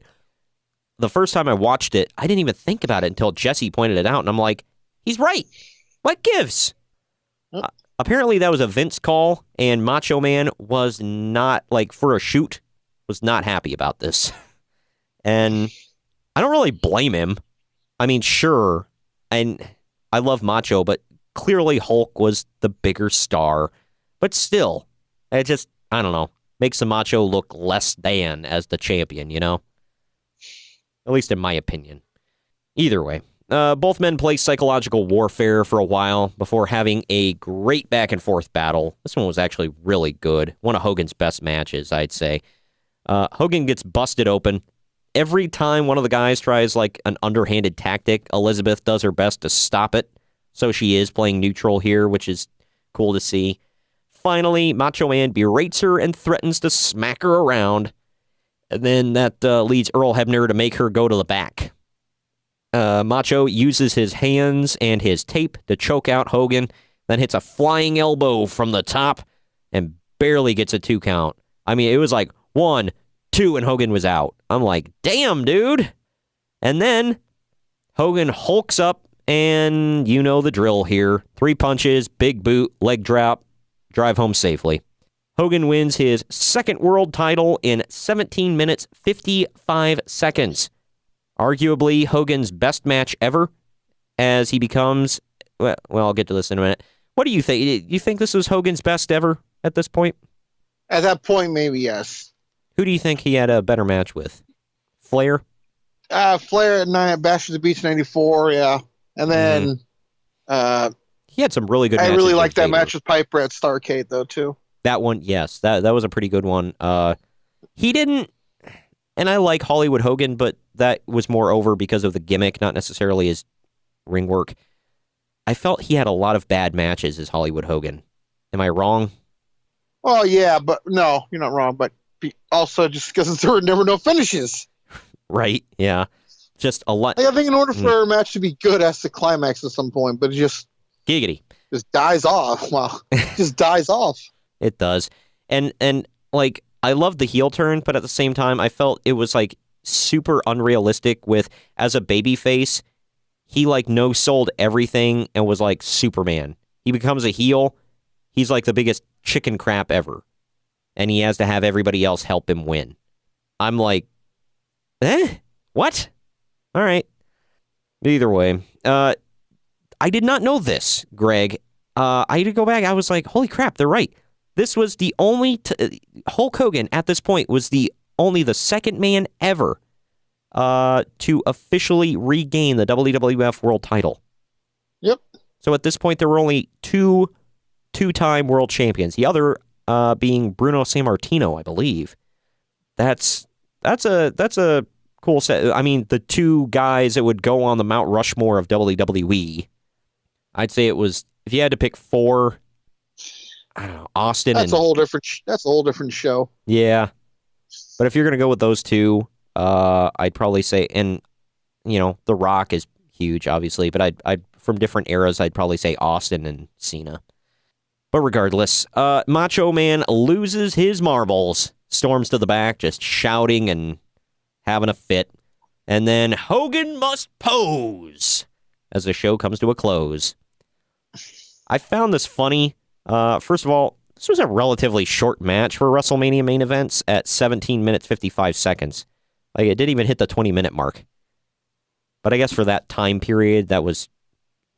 D: the first time I watched it, I didn't even think about it until Jesse pointed it out, and I'm like, he's right. What gives? Apparently that was a Vince call, and Macho Man was not, for a shoot, was not happy about this. And I don't really blame him. I mean, sure, and I love Macho, but clearly Hulk was the bigger star. But still, it just, I don't know, makes the Macho look less than as the champion, you know? At least in my opinion. Either way, both men play psychological warfare for a while before having a great back-and-forth battle. This one was actually really good. One of Hogan's best matches, I'd say. Hogan gets busted open. Every time one of the guys tries, an underhanded tactic, Elizabeth does her best to stop it. So she is playing neutral here, which is cool to see. Finally, Macho Man berates her and threatens to smack her around. And then that leads Earl Hebner to make her go to the back. Macho uses his hands and his tape to choke out Hogan, then hits a flying elbow from the top and barely gets a 2 count. I mean, it was like 1, 2, and Hogan was out. I'm like, damn, dude. And then Hogan hulks up, and you know the drill here. 3 punches, big boot, leg drop, drive home safely. Hogan wins his second world title in 17 minutes, 55 seconds. Arguably Hogan's best match ever, as he becomes... Well, I'll get to this in a minute. What do you think? You think this was Hogan's best ever at this point?
E: At that point, maybe yes.
D: Who do you think he had a better match with? Flair?
E: Flair at Bash at the Beach '94, yeah, and then
D: he had some really good.
E: I
D: matches
E: really
D: with
E: liked that
D: Vader.
E: match with Piper at Starrcade though too.
D: That one, yes, that was a pretty good one. He didn't, and I like Hollywood Hogan, but that was more over because of the gimmick, not necessarily his ring work. I felt he had a lot of bad matches as Hollywood Hogan. Am I wrong?
E: Well, yeah, but no, you're not wrong. But also just because there were never no finishes.
D: Right, yeah. Just a lot.
E: I think in order for a match to be good, it has to climax at some point, but it just dies off. Well, it just dies off.
D: It does. And like, I love the heel turn, but at the same time, I felt it was like super unrealistic with, as a babyface, he like no-sold everything and was like Superman. He becomes a heel. He's like the biggest chicken crap ever. And he has to have everybody else help him win. I'm like, what? All right. Either way. I did not know this, Greg. I had to go back. I was like, holy crap, they're right. This was the only... Hulk Hogan, at this point, was only the second man ever to officially regain the WWF World title.
E: Yep. So
D: at this point, there were only two-time world champions. The other being Bruno Sammartino, I believe. That's a cool set. I mean, the two guys that would go on the Mount Rushmore of WWE. I'd say it was, if you had to pick four, I don't know, Austin.
E: That's a whole different show.
D: Yeah, but if you're gonna go with those two, I'd probably say, and you know, The Rock is huge, obviously, but I'd from different eras, I'd probably say Austin and Cena. But regardless, Macho Man loses his marbles, storms to the back, just shouting and having a fit, and then Hogan must pose as the show comes to a close. I found this funny. First of all, this was a relatively short match for WrestleMania main events at 17 minutes 55 seconds. Like, it didn't even hit the 20-minute mark. But I guess for that time period, that was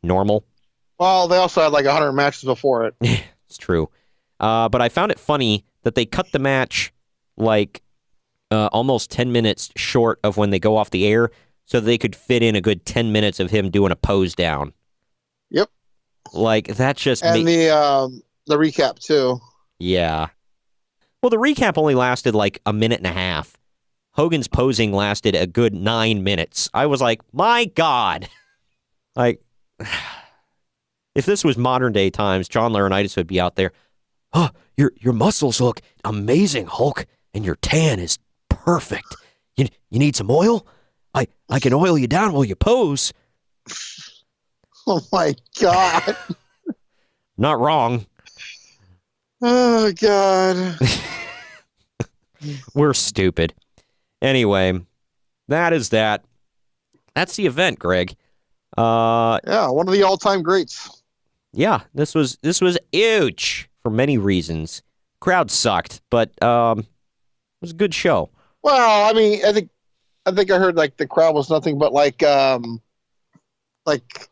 D: normal.
E: Well, they also had like 100 matches before it.
D: It's true. But I found it funny that they cut the match like almost 10 minutes short of when they go off the air so they could fit in a good 10 minutes of him doing a pose down.
E: Yep.
D: Like, that just...
E: And the recap, too.
D: Yeah. Well, the recap only lasted like a minute and a half. Hogan's posing lasted a good 9 minutes. I was like, my God. Like, if this was modern day times, John Laurinaitis would be out there. Oh, your muscles look amazing, Hulk, and your tan is perfect. You need some oil? I can oil you down while you pose.
E: Oh, my God.
D: Not wrong.
E: Oh, God.
D: We're stupid. Anyway, that is that. That's the event, Greg.
E: Yeah, one of the all-time greats.
D: Yeah, this was huge for many reasons. Crowd sucked, but it was a good show.
E: Well, I mean, I think I heard like the crowd was nothing but like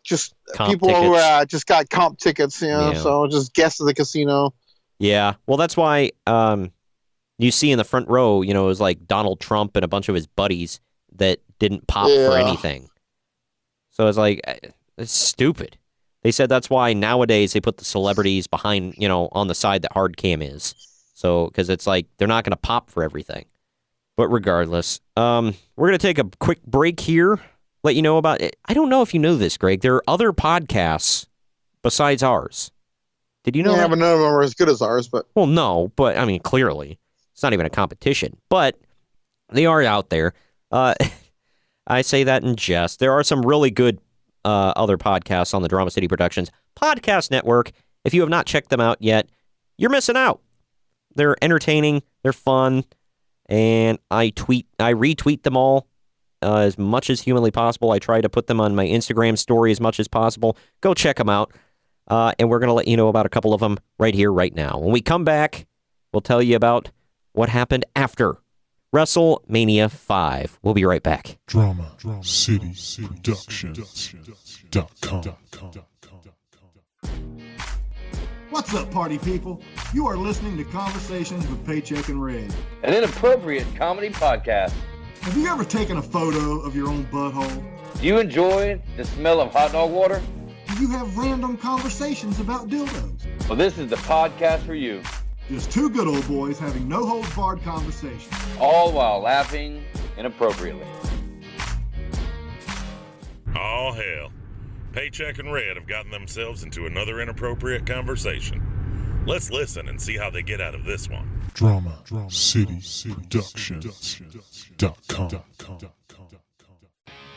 E: just
D: comp
E: people
D: tickets.
E: who just got comp tickets, you know, so just guests of the casino.
D: Yeah, well, that's why you see in the front row, you know, it was like Donald Trump and a bunch of his buddies that didn't pop for anything. So it's like, it's stupid. They said that's why nowadays they put the celebrities behind, you know, on the side that hard cam is. So, because it's like, they're not going to pop for everything. But regardless, we're going to take a quick break here, let you know about it. I don't know if you know this, Greg. There are other podcasts besides ours. Did you know that?
E: Yeah, but none of them are as good as ours. But
D: well, no, but I mean, clearly, it's not even a competition. But they are out there. I say that in jest. There are some really good other podcasts on the Drama City Productions Podcast Network. If you have not checked them out yet, you're missing out. They're entertaining. They're fun. And I retweet them all as much as humanly possible. I try to put them on my Instagram story as much as possible. Go check them out. And we're going to let you know about a couple of them right here, right now. When we come back, we'll tell you about what happened after WrestleMania 5. We'll be right back.
H: DramaCityProductions.com.
I: What's up, party people? You are listening to Conversations with Paycheck and Ray,
J: an inappropriate comedy podcast.
I: Have you ever taken a photo of your own butthole?
J: Do you enjoy the smell of hot dog water?
I: Do you have random conversations about dildos?
J: Well, this is the podcast for you.
I: Just two good old boys having no-holds-barred conversations.
J: All while laughing inappropriately.
K: Oh, hell. Paycheck and Red have gotten themselves into another inappropriate conversation. Let's listen and see how they get out of this one.
H: DramaCityProductions.com.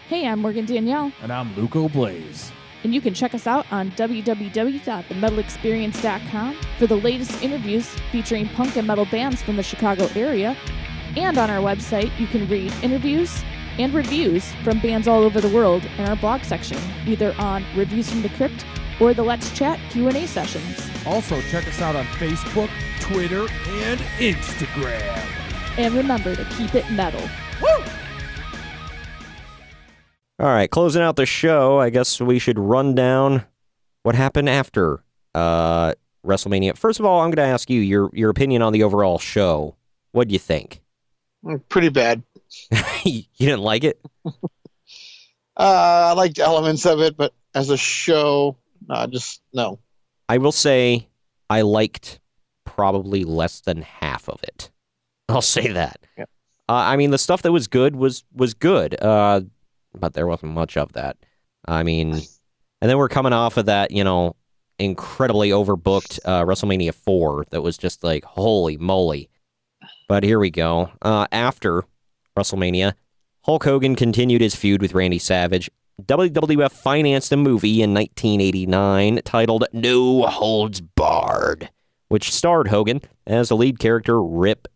L: Hey, I'm Morgan Danielle.
M: And I'm Luco Blaze.
L: And you can check us out on www.themetalexperience.com for the latest interviews featuring punk and metal bands from the Chicago area. And on our website, you can read interviews and reviews from bands all over the world in our blog section, either on Reviews from the Crypt or the Let's Chat Q&A sessions.
M: Also, check us out on Facebook, Twitter, and Instagram.
L: And remember to keep it metal.
M: Woo!
D: All right, closing out the show, I guess we should run down what happened after WrestleMania. First of all, I'm going to ask you your opinion on the overall show. What do you think?
E: Pretty bad.
D: You didn't like it?
E: I liked elements of it, but as a show, no.
D: I will say I liked probably less than half of it. I'll say that.
E: Yeah.
D: I mean, the stuff that was good was good. But there wasn't much of that. I mean, and then we're coming off of that, incredibly overbooked WrestleMania 4 that was just like, holy moly. But here we go. After WrestleMania, Hulk Hogan continued his feud with Randy Savage. WWF financed a movie in 1989 titled No Holds Barred, which starred Hogan as the lead character Rip,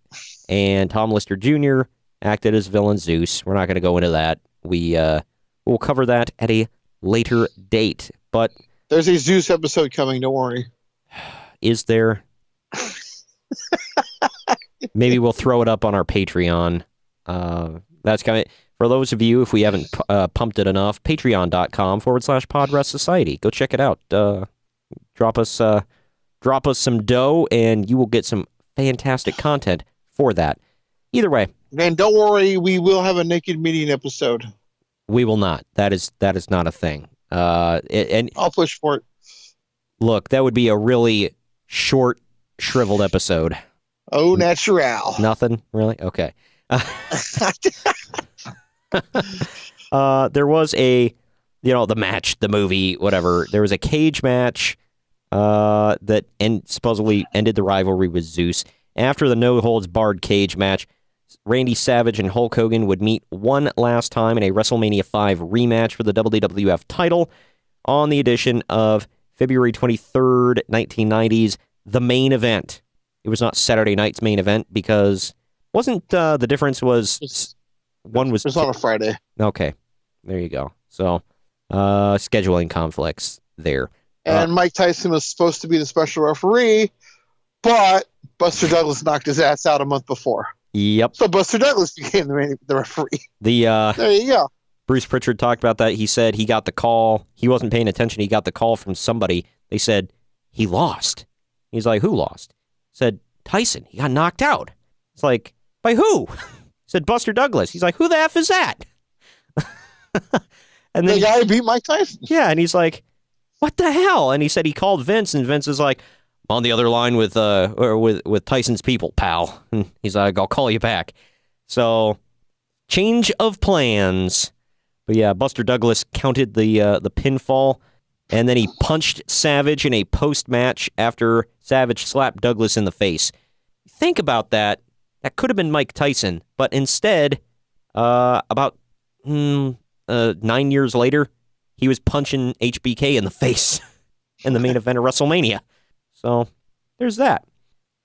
D: and Tom Lister Jr. acted as villain Zeus. We're not going to go into that. We'll cover that at a later date, but
E: there's a Zeus episode coming. Don't worry.
D: Is there? Maybe we'll throw it up on our Patreon. That's coming. For those of you, if we haven't pumped it enough, patreon.com/PodRestSociety. Go check it out. Drop us some dough, and you will get some fantastic content for that. Either way.
E: And don't worry, we will have a naked meeting episode.
D: We will not. That is not a thing. And
E: I'll push for it.
D: Look, that would be a really short, shriveled episode.
E: Oh, natural.
D: Nothing? Really? Okay. There was the match, the movie, whatever. There was a cage match that supposedly ended the rivalry with Zeus. After the no-holds-barred cage match, Randy Savage and Hulk Hogan would meet one last time in a WrestleMania V rematch for the WWF title on the edition of February 23rd, 1990's The Main Event. It was not Saturday night's main event because wasn't the difference was one was...
E: It was on a Friday.
D: Okay, there you go. So, scheduling conflicts there.
E: And Mike Tyson was supposed to be the special referee, but Buster Douglas knocked his ass out a month before.
D: Yep.
E: So Buster Douglas became the referee.
D: There
E: you go.
D: Bruce Pritchard talked about that. He said he got the call. He wasn't paying attention. He got the call from somebody. They said he lost. He's like, who lost? Said Tyson. He got knocked out. It's like, by who? Said Buster Douglas. He's like, who the F is that? And then
E: the guy who beat Mike Tyson.
D: Yeah, and he's like, what the hell? And he said he called Vince, and Vince is like, I'm on the other line with Tyson's people, pal. And he's like, I'll call you back. So, change of plans. But yeah, Buster Douglas counted the pinfall, and then he punched Savage in a post-match after Savage slapped Douglas in the face. Think about that. That could have been Mike Tyson, but instead, about 9 years later, he was punching HBK in the face in the main event of WrestleMania. So, there's that.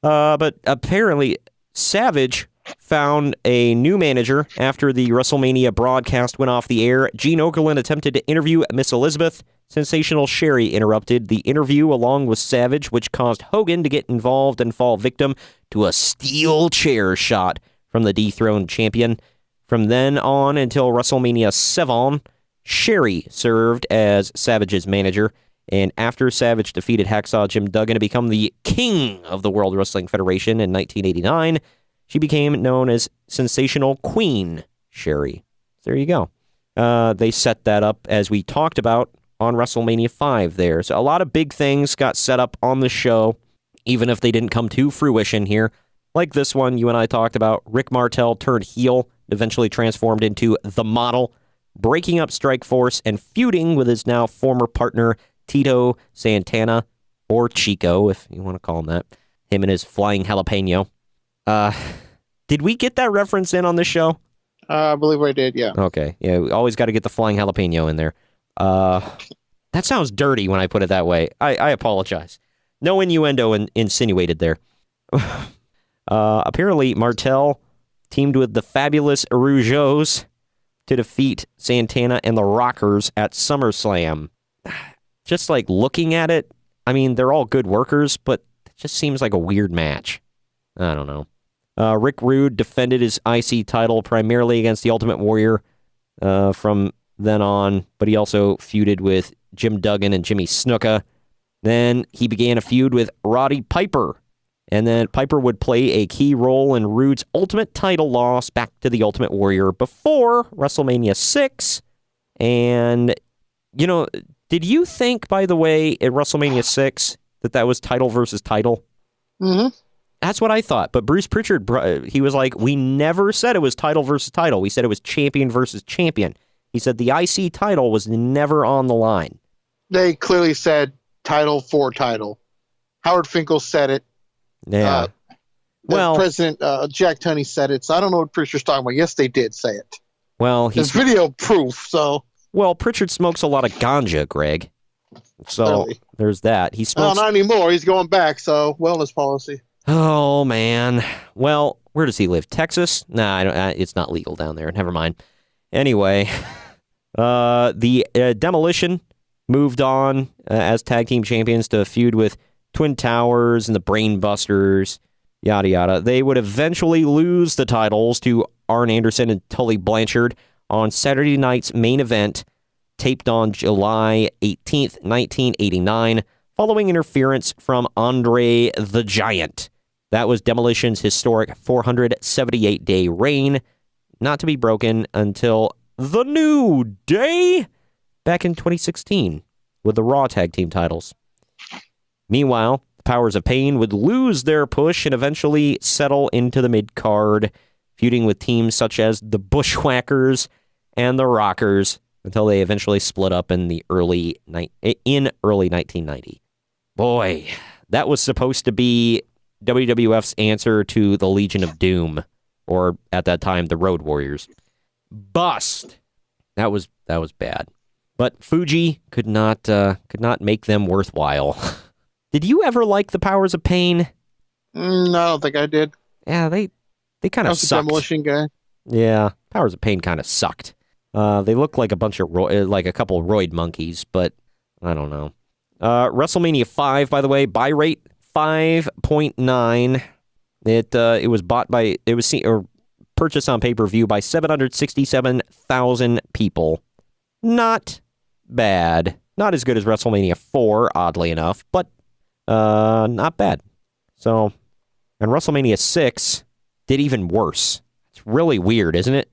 D: But apparently, Savage found a new manager after the WrestleMania broadcast went off the air. Gene Okerlund attempted to interview Miss Elizabeth. Sensational Sherry interrupted the interview along with Savage, which caused Hogan to get involved and fall victim to a steel chair shot from the dethroned champion. From then on until WrestleMania 7, Sherry served as Savage's manager. And after Savage defeated Hacksaw Jim Duggan to become the king of the World Wrestling Federation in 1989, she became known as Sensational Queen Sherry. There you go. They set that up as we talked about on WrestleMania 5 there. So a lot of big things got set up on the show, even if they didn't come to fruition here. Like this one you and I talked about. Rick Martel turned heel, eventually transformed into the Model, breaking up Strikeforce and feuding with his now former partner, Tito Santana, or Chico, if you want to call him that. Him and his flying jalapeno. Did we get that reference in on this show?
E: I believe I did, yeah.
D: Okay. Yeah, we always got to get the flying jalapeno in there. That sounds dirty when I put it that way. I apologize. No innuendo insinuated there. Apparently, Martel teamed with the fabulous Rougeaus to defeat Santana and the Rockers at SummerSlam. Just like looking at it, I mean, they're all good workers, but it just seems like a weird match. I don't know. Rick Rude defended his IC title primarily against the Ultimate Warrior from then on, but he also feuded with Jim Duggan and Jimmy Snuka. Then he began a feud with Roddy Piper, and then Piper would play a key role in Rude's ultimate title loss back to the Ultimate Warrior before WrestleMania 6. And, you know, did you think, by the way, at WrestleMania 6 that was title versus title?
E: Mm-hmm.
D: That's what I thought. But Bruce Pritchard, he was like, we never said it was title versus title. We said it was champion versus champion. He said the IC title was never on the line.
E: They clearly said title for title. Howard Finkel said it.
D: Yeah.
E: President Jack Tunney said it. So I don't know what Pritchard's talking about. Yes, they did say it.
D: Well,
E: there's video proof. So.
D: Well, Pritchard smokes a lot of ganja, Greg. So there's that. He smokes.
E: No, not anymore. He's going back. So wellness policy.
D: Oh man. Well, where does he live? Texas? Nah, it's not legal down there. Never mind. Anyway, the Demolition moved on as tag team champions to feud with Twin Towers and the Brainbusters, yada yada. They would eventually lose the titles to Arn Anderson and Tully Blanchard on Saturday night's main event, taped on July 18th, 1989, following interference from Andre the Giant. That was Demolition's historic 478-day reign, not to be broken until The New Day back in 2016 with the Raw Tag Team titles. Meanwhile, the Powers of Pain would lose their push and eventually settle into the mid-card, feuding with teams such as the Bushwhackers and the Rockers until they eventually split up in early 1990. Boy, that was supposed to be WWF's answer to the Legion of Doom, or at that time, the Road Warriors. Bust. That was bad. But Fuji could not make them worthwhile. Did you ever like the Powers of Pain?
E: No, I don't think I did.
D: Yeah, they kind of sucked.
E: Demolition guy.
D: Yeah, Powers of Pain kind of sucked. They looked like a bunch of like a couple of roid monkeys, but I don't know. WrestleMania 5, by the way, buy rate 5.9. It was purchased on pay-per-view by 767,000 people. Not bad. Not as good as WrestleMania 4, oddly enough, but not bad. So, and WrestleMania 6 did even worse. It's really weird, isn't it?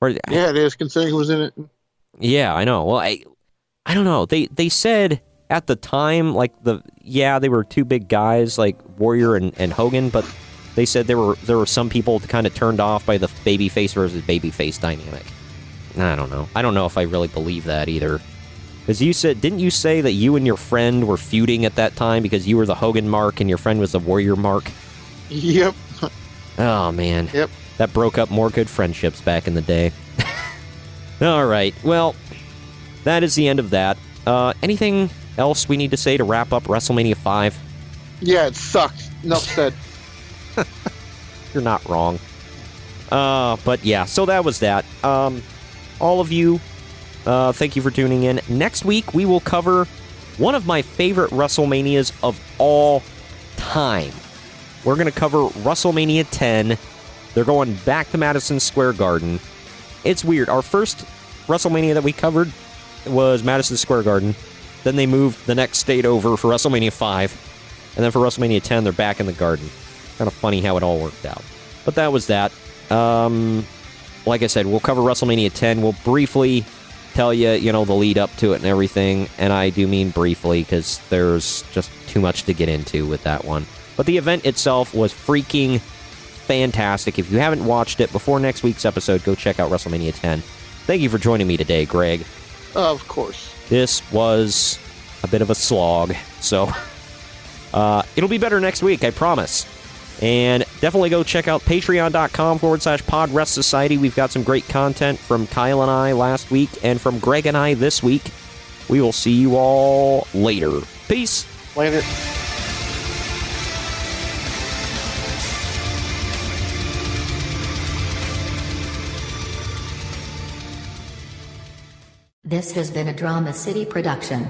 E: Yeah, it is, considering who was in it.
D: Yeah, I know. Well, I don't know. They said at the time, like they were two big guys, like Warrior and Hogan, but they said there were some people kind of turned off by the babyface versus babyface dynamic. I don't know. I don't know if I really believe that either. Because didn't you say that you and your friend were feuding at that time because you were the Hogan mark and your friend was the Warrior mark?
E: Yep.
D: Oh, man.
E: Yep.
D: That broke up more good friendships back in the day. All right. Well, that is the end of that. Anything else we need to say to wrap up WrestleMania 5?
E: Yeah, it sucked. Enough said.
D: You're not wrong. But yeah, so that was that. All of you, thank you for tuning in. Next week, we will cover one of my favorite WrestleManias of all time. We're going to cover WrestleMania 10. They're going back to Madison Square Garden. It's weird. Our first WrestleMania that we covered was Madison Square Garden. Then they moved the next state over for WrestleMania 5. And then for WrestleMania 10, they're back in the Garden. Kind of funny how it all worked out. But that was that. like I said, we'll cover WrestleMania 10. We'll briefly tell you, the lead up to it and everything. And I do mean briefly because there's just too much to get into with that one. But the event itself was freaking fantastic. If you haven't watched it before next week's episode, go check out WrestleMania 10. Thank you for joining me today, Greg.
E: Of course.
D: This was a bit of a slog, so it'll be better next week, I promise. And definitely go check out patreon.com/PodRest Society. We've got some great content from Kyle and I last week and from Greg and I this week. We will see you all later. Peace.
E: Later.
N: This has been a Drama City production.